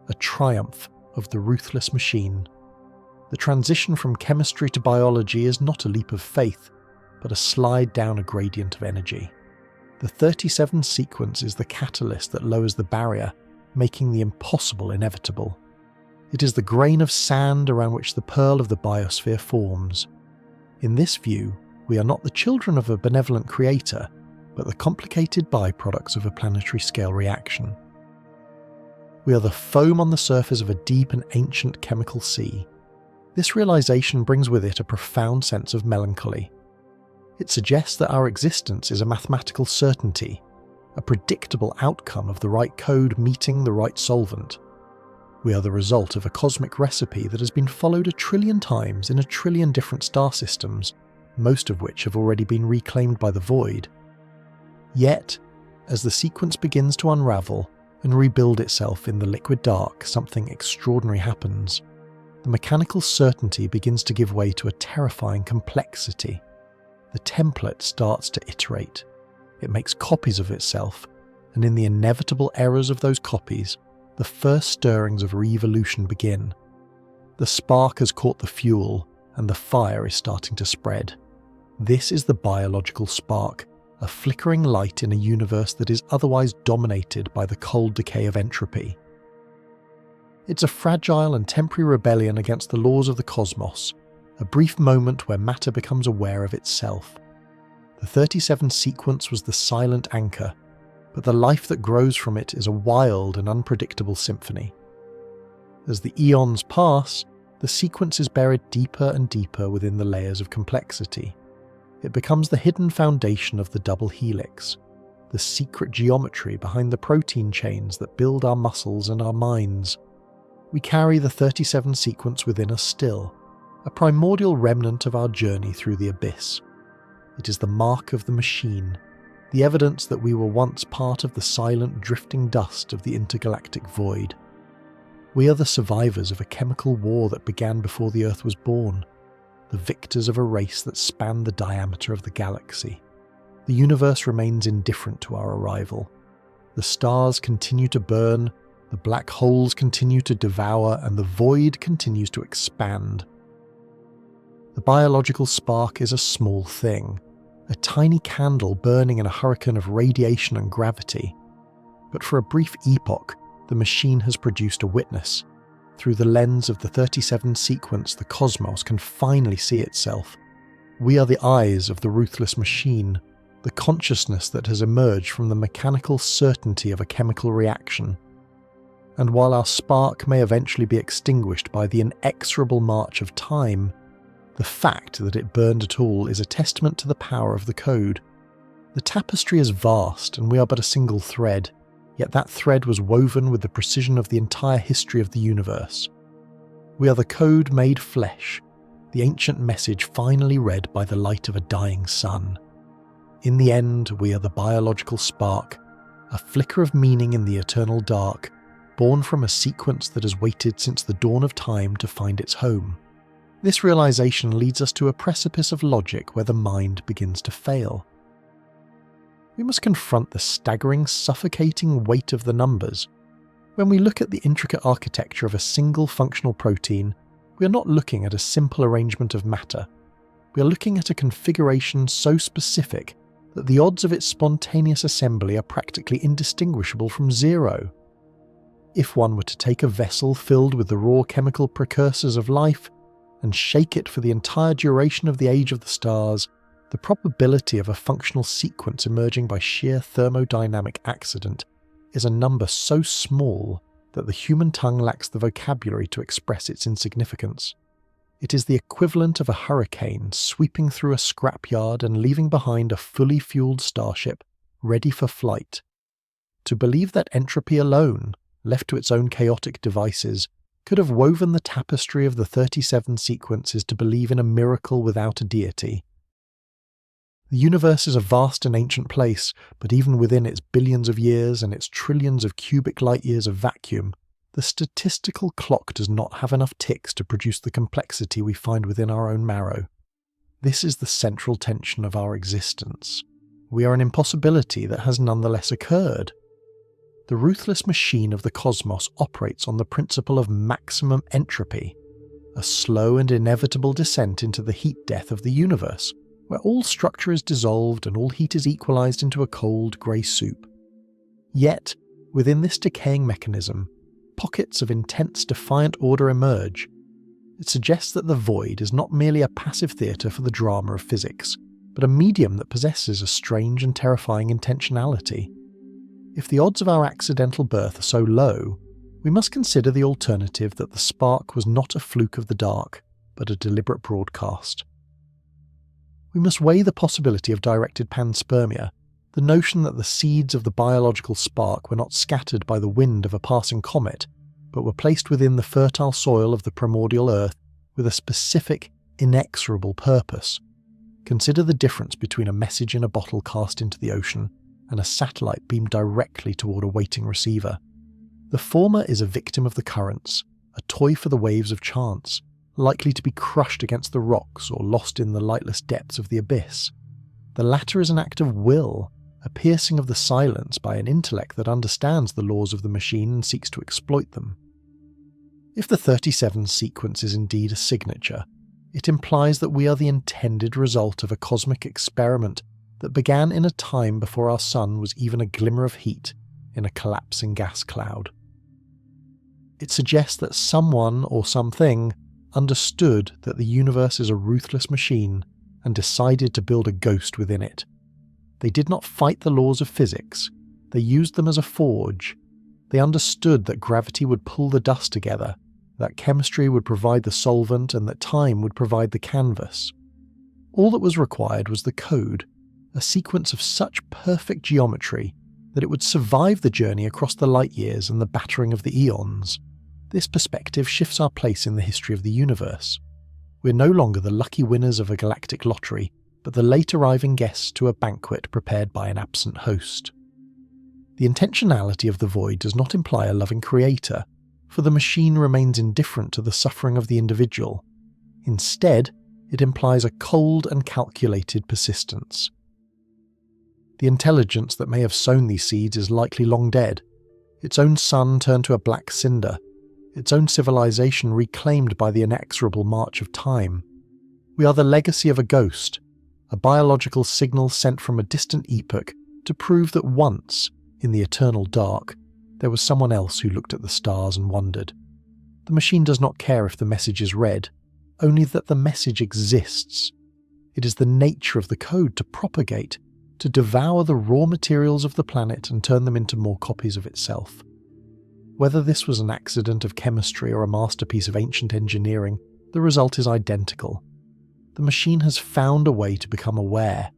A: a triumph of the ruthless machine. The transition from chemistry to biology is not a leap of faith. but a slide down a gradient of energy. The 37 sequence is the catalyst that lowers the barrier, making the impossible inevitable. It is the grain of sand around which the pearl of the biosphere forms. In this view, we are not the children of a benevolent creator, but the complicated byproducts of a planetary scale reaction. We are the foam on the surface of a deep and ancient chemical sea. This realization brings with it a profound sense of melancholy. It suggests that our existence is a mathematical certainty, a predictable outcome of the right code meeting the right solvent. We are the result of a cosmic recipe that has been followed 1 trillion times in 1 trillion different star systems, most of which have already been reclaimed by the void. Yet, as the sequence begins to unravel and rebuild itself in the liquid dark, something extraordinary happens. The mechanical certainty begins to give way to a terrifying complexity. The template starts to iterate. It makes copies of itself, and in the inevitable errors of those copies, the first stirrings of re-evolution begin. The spark has caught the fuel, and the fire is starting to spread. This is the biological spark, a flickering light in a universe that is otherwise dominated by the cold decay of entropy. It's a fragile and temporary rebellion against the laws of the cosmos, a brief moment where matter becomes aware of itself. The 37 sequence was the silent anchor, but the life that grows from it is a wild and unpredictable symphony. As the eons pass, the sequence is buried deeper and deeper within the layers of complexity. It becomes the hidden foundation of the double helix, the secret geometry behind the protein chains that build our muscles and our minds. We carry the 37 sequence within us still, a primordial remnant of our journey through the abyss. It is the mark of the machine, the evidence that we were once part of the silent drifting dust of the intergalactic void. We are the survivors of a chemical war that began before the Earth was born, the victors of a race that spanned the diameter of the galaxy. The universe remains indifferent to our arrival. The stars continue to burn, the black holes continue to devour, and the void continues to expand. The biological spark is a small thing, a tiny candle burning in a hurricane of radiation and gravity. But for a brief epoch, the machine has produced a witness. Through the lens of the 37 sequence, the cosmos can finally see itself. We are the eyes of the ruthless machine, the consciousness that has emerged from the mechanical certainty of a chemical reaction. And while our spark may eventually be extinguished by the inexorable march of time, the fact that it burned at all is a testament to the power of the code. The tapestry is vast, and we are but a single thread, yet that thread was woven with the precision of the entire history of the universe. We are the code made flesh, the ancient message finally read by the light of a dying sun. In the end, we are the biological spark, a flicker of meaning in the eternal dark, born from a sequence that has waited since the dawn of time to find its home. This realization leads us to a precipice of logic where the mind begins to fail. We must confront the staggering, suffocating weight of the numbers. When we look at the intricate architecture of a single functional protein, we are not looking at a simple arrangement of matter. We are looking at a configuration so specific that the odds of its spontaneous assembly are practically indistinguishable from zero. If one were to take a vessel filled with the raw chemical precursors of life and shake it for the entire duration of the age of the stars, the probability of a functional sequence emerging by sheer thermodynamic accident is a number so small that the human tongue lacks the vocabulary to express its insignificance. It is the equivalent of a hurricane sweeping through a scrapyard and leaving behind a fully fueled starship ready for flight. To believe that entropy alone, left to its own chaotic devices, could have woven the tapestry of the 37 sequence is to believe in a miracle without a deity. The universe is a vast and ancient place, but even within its billions of years and its trillions of cubic light years of vacuum, the statistical clock does not have enough ticks to produce the complexity we find within our own marrow. This is the central tension of our existence. We are an impossibility that has nonetheless occurred. The ruthless machine of the cosmos operates on the principle of maximum entropy, a slow and inevitable descent into the heat death of the universe, where all structure is dissolved and all heat is equalized into a cold, grey soup. Yet, within this decaying mechanism, pockets of intense, defiant order emerge. It suggests that the void is not merely a passive theatre for the drama of physics, but a medium that possesses a strange and terrifying intentionality. If the odds of our accidental birth are so low, we must consider the alternative that the spark was not a fluke of the dark, but a deliberate broadcast. We must weigh the possibility of directed panspermia, the notion that the seeds of the biological spark were not scattered by the wind of a passing comet, but were placed within the fertile soil of the primordial earth with a specific, inexorable purpose. Consider the difference between a message in a bottle cast into the ocean and a satellite beamed directly toward a waiting receiver. The former is a victim of the currents, a toy for the waves of chance, likely to be crushed against the rocks or lost in the lightless depths of the abyss. The latter is an act of will, a piercing of the silence by an intellect that understands the laws of the machine and seeks to exploit them. If the 37 sequence is indeed a signature, it implies that we are the intended result of a cosmic experiment that began in a time before our sun was even a glimmer of heat in a collapsing gas cloud. It suggests that someone or something understood that the universe is a ruthless machine and decided to build a ghost within it. They did not fight the laws of physics, they used them as a forge. They understood that gravity would pull the dust together, that chemistry would provide the solvent and that time would provide the canvas. All that was required was the code, a sequence of such perfect geometry that it would survive the journey across the light years and the battering of the eons. This perspective shifts our place in the history of the universe. We're no longer the lucky winners of a galactic lottery, but the late arriving guests to a banquet prepared by an absent host. The intentionality of the void does not imply a loving creator, for the machine remains indifferent to the suffering of the individual. Instead, it implies a cold and calculated persistence. The intelligence that may have sown these seeds is likely long dead, its own sun turned to a black cinder, its own civilization reclaimed by the inexorable march of time. We are the legacy of a ghost, a biological signal sent from a distant epoch to prove that once, in the eternal dark, there was someone else who looked at the stars and wondered. The machine does not care if the message is read, only that the message exists. It is the nature of the code to propagate, to devour the raw materials of the planet and turn them into more copies of itself. Whether this was an accident of chemistry or a masterpiece of ancient engineering, the result is identical. The machine has found a way to become aware.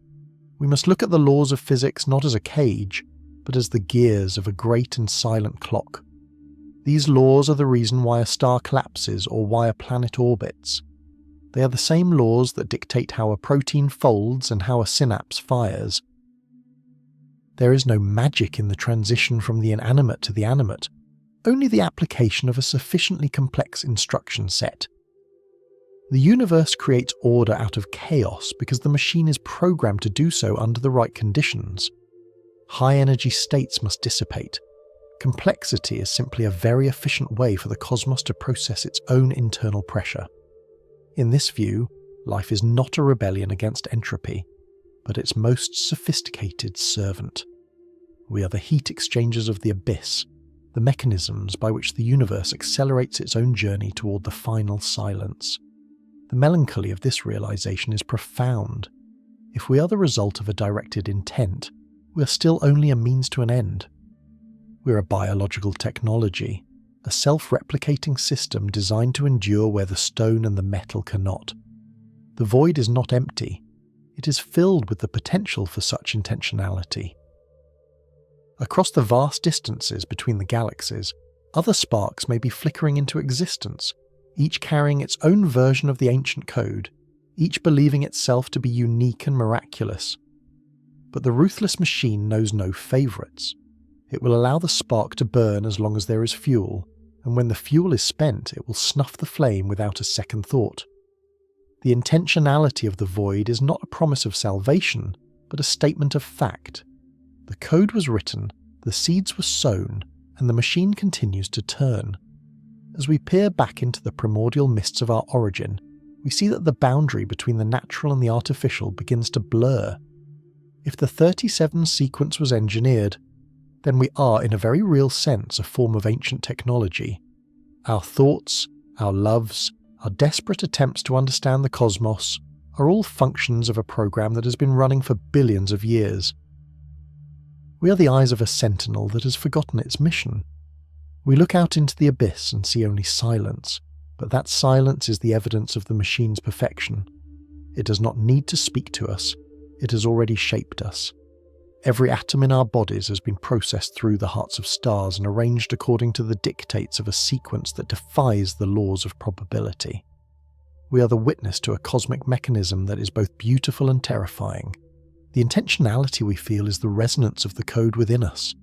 A: We must look at the laws of physics not as a cage, but as the gears of a great and silent clock. These laws are the reason why a star collapses or why a planet orbits. They are the same laws that dictate how a protein folds and how a synapse fires. There is no magic in the transition from the inanimate to the animate, only the application of a sufficiently complex instruction set. The universe creates order out of chaos because the machine is programmed to do so under the right conditions. High-energy states must dissipate. Complexity is simply a very efficient way for the cosmos to process its own internal pressure. In this view, life is not a rebellion against entropy, but its most sophisticated servant. We are the heat exchangers of the abyss, the mechanisms by which the universe accelerates its own journey toward the final silence. The melancholy of this realization is profound. If we are the result of a directed intent, we are still only a means to an end. We're a biological technology, a self-replicating system designed to endure where the stone and the metal cannot. The void is not empty. It is filled with the potential for such intentionality. Across the vast distances between the galaxies, other sparks may be flickering into existence, each carrying its own version of the ancient code, each believing itself to be unique and miraculous. But the ruthless machine knows no favourites. It will allow the spark to burn as long as there is fuel, and when the fuel is spent, it will snuff the flame without a second thought. The intentionality of the void is not a promise of salvation, but a statement of fact. The code was written, the seeds were sown, and the machine continues to turn. As we peer back into the primordial mists of our origin, we see that the boundary between the natural and the artificial begins to blur. If the 37 sequence was engineered, then we are, in a very real sense, a form of ancient technology. Our thoughts, our loves, our desperate attempts to understand the cosmos are all functions of a program that has been running for billions of years. We are the eyes of a sentinel that has forgotten its mission. We look out into the abyss and see only silence, but that silence is the evidence of the machine's perfection. It does not need to speak to us, it has already shaped us. Every atom in our bodies has been processed through the hearts of stars and arranged according to the dictates of a sequence that defies the laws of probability. We are the witness to a cosmic mechanism that is both beautiful and terrifying. The intentionality we feel is the resonance of the code within us,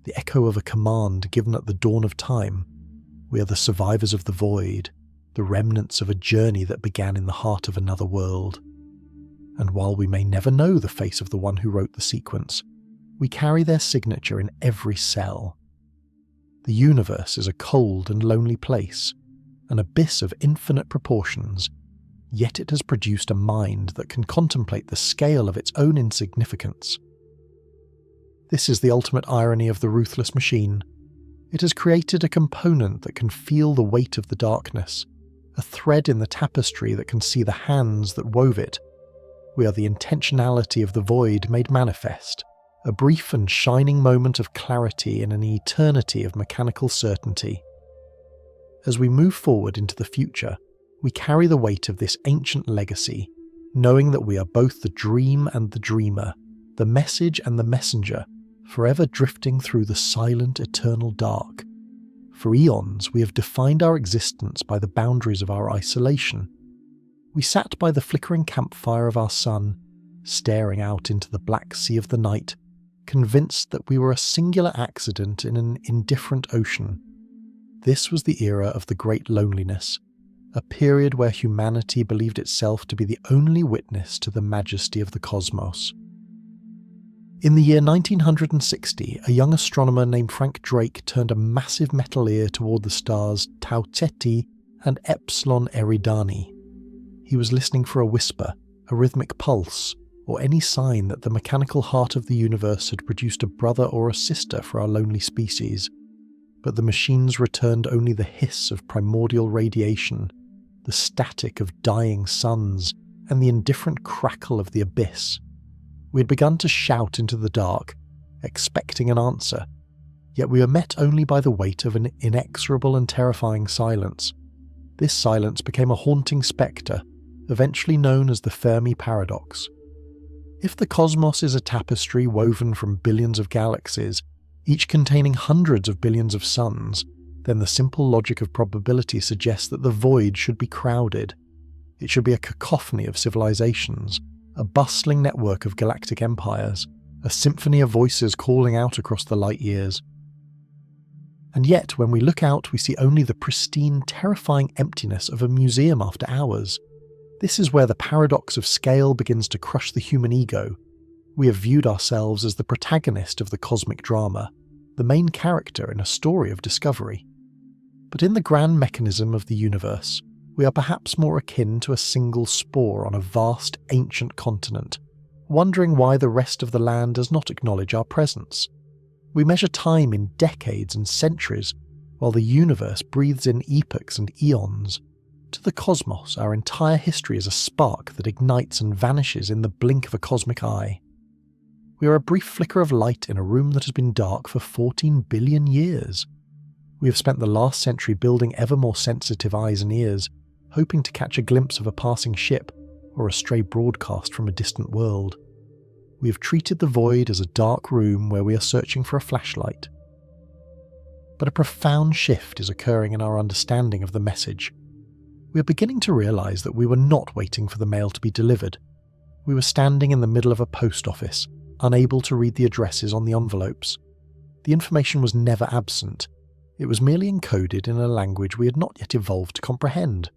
A: the echo of a command given at the dawn of time. We are the survivors of the void, the remnants of a journey that began in the heart of another world. And while we may never know the face of the one who wrote the sequence, we carry their signature in every cell. The universe is a cold and lonely place, an abyss of infinite proportions, yet it has produced a mind that can contemplate the scale of its own insignificance. This is the ultimate irony of the ruthless machine. It has created a component that can feel the weight of the darkness, a thread in the tapestry that can see the hands that wove it. We are the intentionality of the void made manifest, a brief and shining moment of clarity in an eternity of mechanical certainty. As we move forward into the future, we carry the weight of this ancient legacy, knowing that we are both the dream and the dreamer, the message and the messenger, forever drifting through the silent eternal dark. For eons, we have defined our existence by the boundaries of our isolation. We sat by the flickering campfire of our sun, staring out into the black sea of the night, convinced that we were a singular accident in an indifferent ocean. This was the era of the great loneliness, a period where humanity believed itself to be the only witness to the majesty of the cosmos. In the year 1960, a young astronomer named Frank Drake turned a massive metal ear toward the stars Tau Ceti and Epsilon Eridani. He was listening for a whisper, a rhythmic pulse, or any sign that the mechanical heart of the universe had produced a brother or a sister for our lonely species. But the machines returned only the hiss of primordial radiation, the static of dying suns, and the indifferent crackle of the abyss. We had begun to shout into the dark, expecting an answer, yet we were met only by the weight of an inexorable and terrifying silence. This silence became a haunting spectre, eventually known as the Fermi paradox. If the cosmos is a tapestry woven from billions of galaxies, each containing hundreds of billions of suns, then the simple logic of probability suggests that the void should be crowded. It should be a cacophony of civilizations, a bustling network of galactic empires, a symphony of voices calling out across the light years. And yet, when we look out, we see only the pristine, terrifying emptiness of a museum after hours. This is where the paradox of scale begins to crush the human ego. We have viewed ourselves as the protagonist of the cosmic drama, the main character in a story of discovery. But in the grand mechanism of the universe, we are perhaps more akin to a single spore on a vast, ancient continent, wondering why the rest of the land does not acknowledge our presence. We measure time in decades and centuries, while the universe breathes in epochs and eons. To the cosmos, our entire history is a spark that ignites and vanishes in the blink of a cosmic eye. We are a brief flicker of light in a room that has been dark for 14 billion years. We have spent the last century building ever more sensitive eyes and ears, hoping to catch a glimpse of a passing ship or a stray broadcast from a distant world. We have treated the void as a dark room where we are searching for a flashlight. But a profound shift is occurring in our understanding of the message. We are beginning to realize that we were not waiting for the mail to be delivered. We were standing in the middle of a post office, unable to read the addresses on the envelopes. The information was never absent. It was merely encoded in a language we had not yet evolved to comprehend.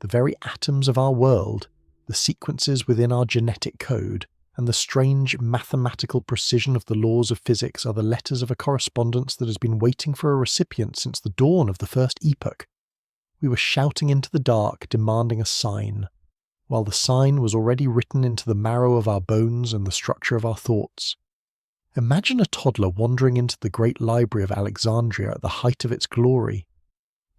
A: The very atoms of our world, the sequences within our genetic code, and the strange mathematical precision of the laws of physics are the letters of a correspondence that has been waiting for a recipient since the dawn of the first epoch. We were shouting into the dark, demanding a sign, while the sign was already written into the marrow of our bones and the structure of our thoughts. Imagine a toddler wandering into the great library of Alexandria at the height of its glory.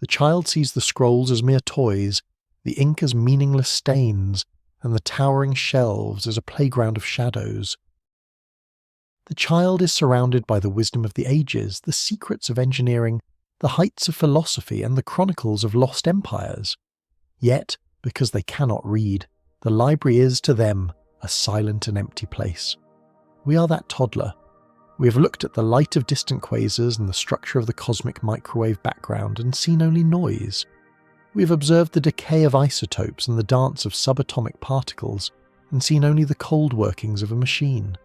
A: The child sees the scrolls as mere toys, the ink as meaningless stains, and the towering shelves as a playground of shadows. The child is surrounded by the wisdom of the ages, the secrets of engineering, the heights of philosophy, and the chronicles of lost empires. Yet, because they cannot read, the library is, to them, a silent and empty place. We are that toddler. We have looked at the light of distant quasars and the structure of the cosmic microwave background and seen only noise. We have observed the decay of isotopes and the dance of subatomic particles and seen only the cold workings of a machine.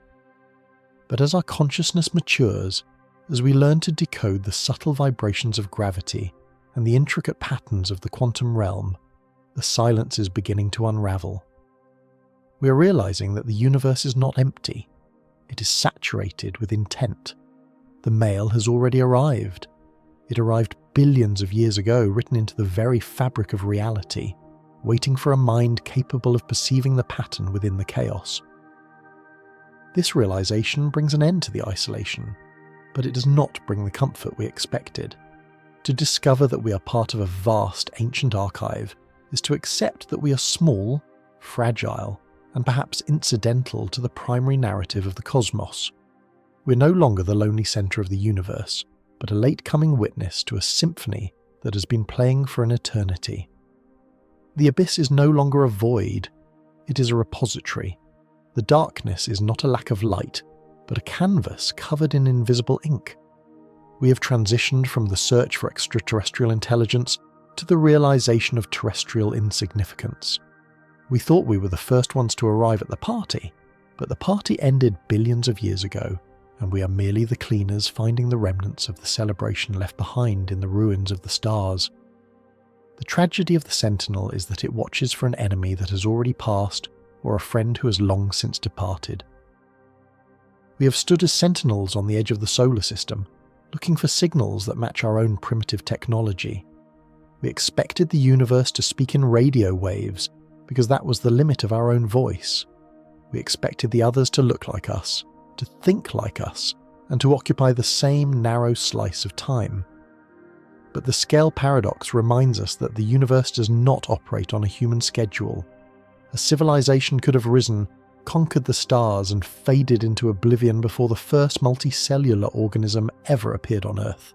A: But as our consciousness matures, as we learn to decode the subtle vibrations of gravity and the intricate patterns of the quantum realm, the silence is beginning to unravel. We are realizing that the universe is not empty. It is saturated with intent. The mail has already arrived. It arrived billions of years ago, written into the very fabric of reality, waiting for a mind capable of perceiving the pattern within the chaos. This realization brings an end to the isolation, but it does not bring the comfort we expected. To discover that we are part of a vast ancient archive is to accept that we are small, fragile, and perhaps incidental to the primary narrative of the cosmos. We're no longer the lonely centre of the universe, but a late-coming witness to a symphony that has been playing for an eternity. The abyss is no longer a void, it is a repository. The darkness is not a lack of light, but a canvas covered in invisible ink. We have transitioned from the search for extraterrestrial intelligence to the realization of terrestrial insignificance. We thought we were the first ones to arrive at the party, but the party ended billions of years ago, and we are merely the cleaners finding the remnants of the celebration left behind in the ruins of the stars. The tragedy of the Sentinel is that it watches for an enemy that has already passed or a friend who has long since departed. We have stood as sentinels on the edge of the solar system, looking for signals that match our own primitive technology. We expected the universe to speak in radio waves, because that was the limit of our own voice. We expected the others to look like us, to think like us, and to occupy the same narrow slice of time. But the scale paradox reminds us that the universe does not operate on a human schedule. A civilization could have risen, conquered the stars, and faded into oblivion before the first multicellular organism ever appeared on Earth.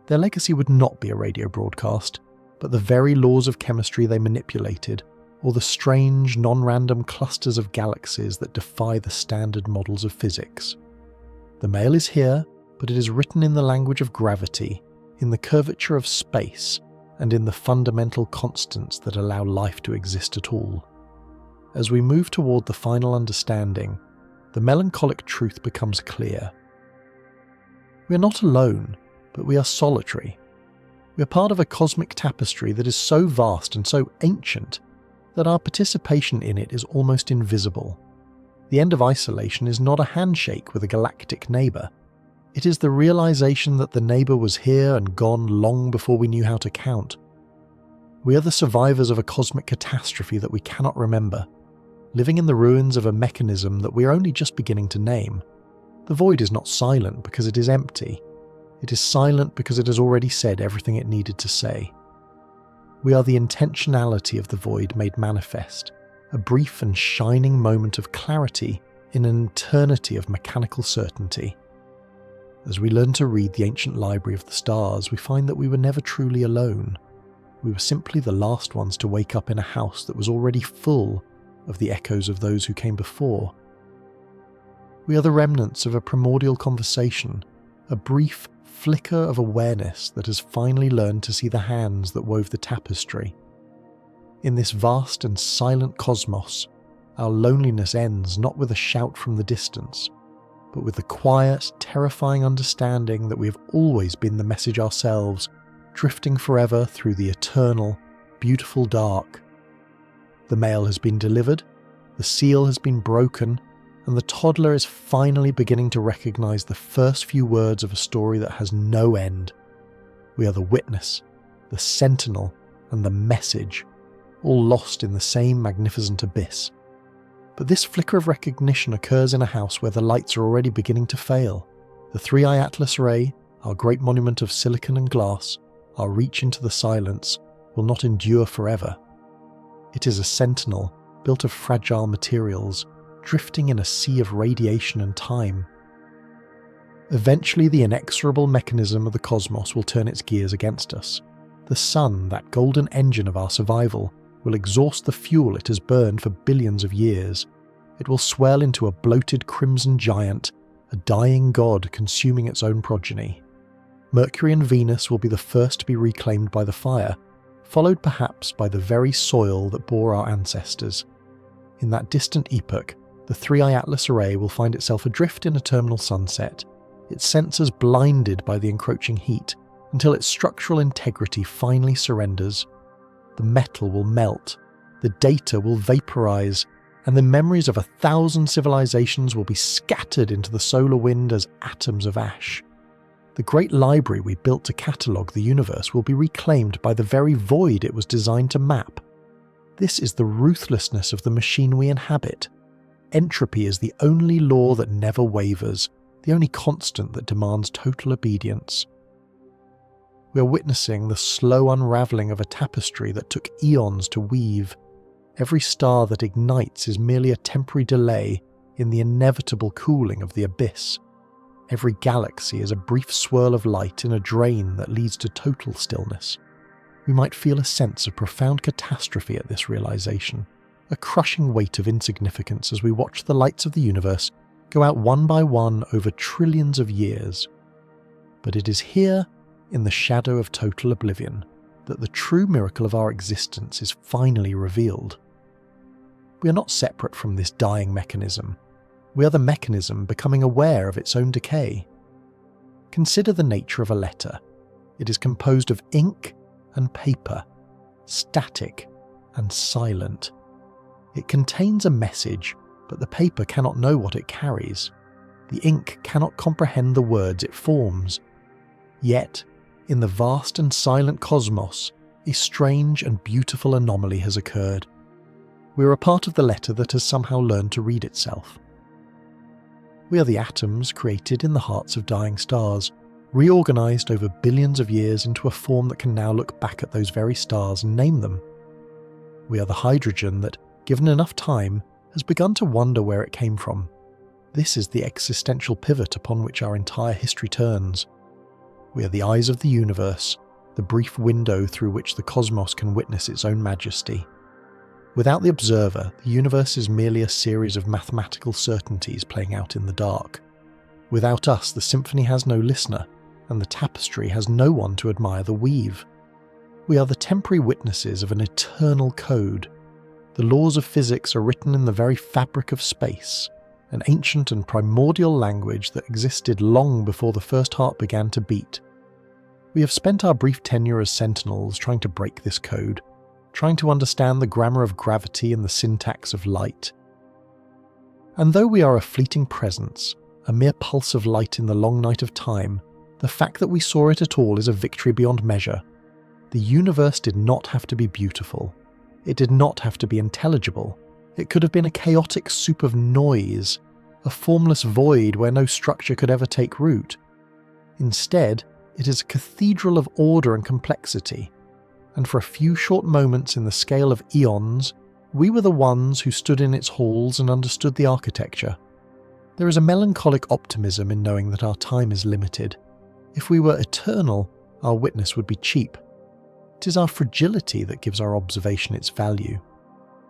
A: Their legacy would not be a radio broadcast, but the very laws of chemistry they manipulated, or the strange, non-random clusters of galaxies that defy the standard models of physics. The mail is here, but it is written in the language of gravity, in the curvature of space, and in the fundamental constants that allow life to exist at all. As we move toward the final understanding, the melancholic truth becomes clear. We are not alone, but we are solitary. We are part of a cosmic tapestry that is so vast and so ancient that our participation in it is almost invisible. The end of isolation is not a handshake with a galactic neighbour. It is the realization that the neighbour was here and gone long before we knew how to count. We are the survivors of a cosmic catastrophe that we cannot remember, living in the ruins of a mechanism that we are only just beginning to name. The void is not silent because it is empty. It is silent because it has already said everything it needed to say. We are the intentionality of the void made manifest, a brief and shining moment of clarity in an eternity of mechanical certainty. As we learn to read the ancient library of the stars, we find that we were never truly alone. We were simply the last ones to wake up in a house that was already full of the echoes of those who came before. We are the remnants of a primordial conversation, a brief flicker of awareness that has finally learned to see the hands that wove the tapestry. In this vast and silent cosmos, our loneliness ends not with a shout from the distance, but with the quiet, terrifying understanding that we have always been the message ourselves, drifting forever through the eternal, beautiful dark. The mail has been delivered, the seal has been broken, and the toddler is finally beginning to recognize the first few words of a story that has no end. We are the witness, the sentinel, and the message, all lost in the same magnificent abyss. But this flicker of recognition occurs in a house where the lights are already beginning to fail. The 3IATLAS array, our great monument of silicon and glass, our reach into the silence, will not endure forever. It is a sentinel built of fragile materials, drifting in a sea of radiation and time. Eventually, the inexorable mechanism of the cosmos will turn its gears against us. The sun, that golden engine of our survival, will exhaust the fuel it has burned for billions of years. It will swell into a bloated crimson giant, a dying god consuming its own progeny. Mercury and Venus will be the first to be reclaimed by the fire, followed perhaps by the very soil that bore our ancestors. In that distant epoch, the 3IATLAS array will find itself adrift in a terminal sunset, its sensors blinded by the encroaching heat, until its structural integrity finally surrenders. The metal will melt, the data will vaporize, and the memories of 1,000 civilizations will be scattered into the solar wind as atoms of ash. The great library we built to catalogue the universe will be reclaimed by the very void it was designed to map. This is the ruthlessness of the machine we inhabit. Entropy is the only law that never wavers, the only constant that demands total obedience. We are witnessing the slow unravelling of a tapestry that took eons to weave. Every star that ignites is merely a temporary delay in the inevitable cooling of the abyss. Every galaxy is a brief swirl of light in a drain that leads to total stillness. We might feel a sense of profound catastrophe at this realization, a crushing weight of insignificance as we watch the lights of the universe go out one by one over trillions of years. But it is here, in the shadow of total oblivion, that the true miracle of our existence is finally revealed. We are not separate from this dying mechanism. We are the mechanism becoming aware of its own decay. Consider the nature of a letter. It is composed of ink and paper, static and silent. It contains a message, but the paper cannot know what it carries. The ink cannot comprehend the words it forms. Yet, in the vast and silent cosmos, a strange and beautiful anomaly has occurred. We are a part of the letter that has somehow learned to read itself. We are the atoms created in the hearts of dying stars, reorganized over billions of years into a form that can now look back at those very stars and name them. We are the hydrogen that, given enough time, has begun to wonder where it came from. This is the existential pivot upon which our entire history turns. We are the eyes of the universe, the brief window through which the cosmos can witness its own majesty. Without the observer, the universe is merely a series of mathematical certainties playing out in the dark. Without us, the symphony has no listener, and the tapestry has no one to admire the weave. We are the temporary witnesses of an eternal code. The laws of physics are written in the very fabric of space, an ancient and primordial language that existed long before the first heart began to beat. We have spent our brief tenure as sentinels trying to break this code, trying to understand the grammar of gravity and the syntax of light. And though we are a fleeting presence, a mere pulse of light in the long night of time, the fact that we saw it at all is a victory beyond measure. The universe did not have to be beautiful. It did not have to be intelligible. It could have been a chaotic soup of noise, a formless void where no structure could ever take root. Instead, it is a cathedral of order and complexity, and for a few short moments in the scale of eons, we were the ones who stood in its halls and understood the architecture. There is a melancholic optimism in knowing that our time is limited. If we were eternal, our witness would be cheap. It is our fragility that gives our observation its value.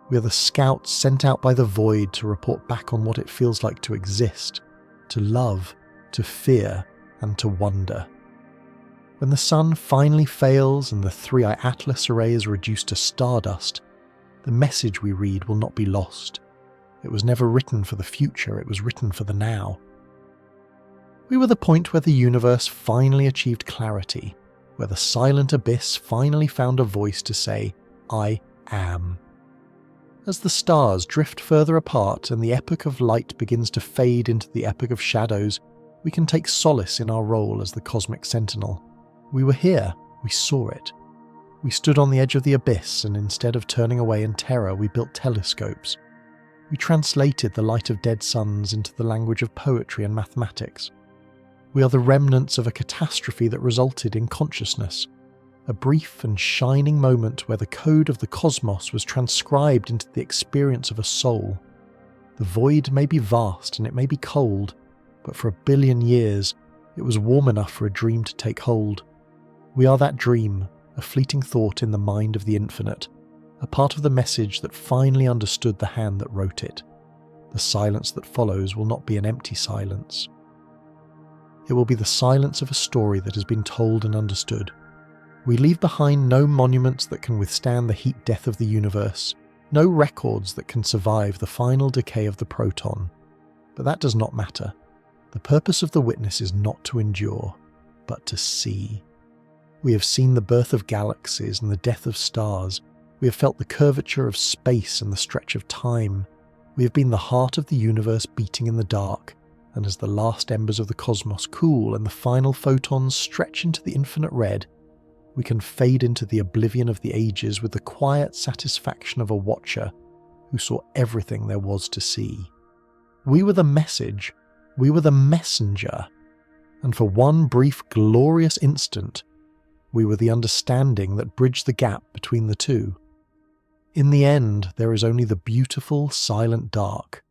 A: We are the scouts sent out by the void to report back on what it feels like to exist, to love, to fear, and to wonder. When the sun finally fails and the 3IATLAS array is reduced to stardust, the message we read will not be lost. It was never written for the future, it was written for the now. We were the point where the universe finally achieved clarity, where the silent abyss finally found a voice to say, I am. As the stars drift further apart and the epoch of light begins to fade into the epoch of shadows, we can take solace in our role as the cosmic sentinel. We were here, we saw it. We stood on the edge of the abyss, and instead of turning away in terror, we built telescopes. We translated the light of dead suns into the language of poetry and mathematics. We are the remnants of a catastrophe that resulted in consciousness, a brief and shining moment where the code of the cosmos was transcribed into the experience of a soul. The void may be vast and it may be cold, but for 1 billion years it was warm enough for a dream to take hold. We are that dream, a fleeting thought in the mind of the infinite, a part of the message that finally understood the hand that wrote it. The silence that follows will not be an empty silence. It will be the silence of a story that has been told and understood. We leave behind no monuments that can withstand the heat death of the universe, no records that can survive the final decay of the proton. But that does not matter. The purpose of the witness is not to endure, but to see. We have seen the birth of galaxies and the death of stars. We have felt the curvature of space and the stretch of time. We have been the heart of the universe beating in the dark, and as the last embers of the cosmos cool and the final photons stretch into the infinite red, we can fade into the oblivion of the ages with the quiet satisfaction of a watcher who saw everything there was to see. We were the message, we were the messenger, and for one brief glorious instant, we were the understanding that bridged the gap between the two. In the end, there is only the beautiful, silent dark,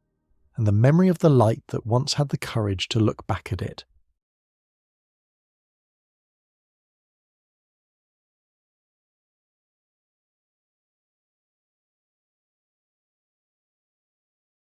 A: and the memory of the light that once had the courage to look back at it.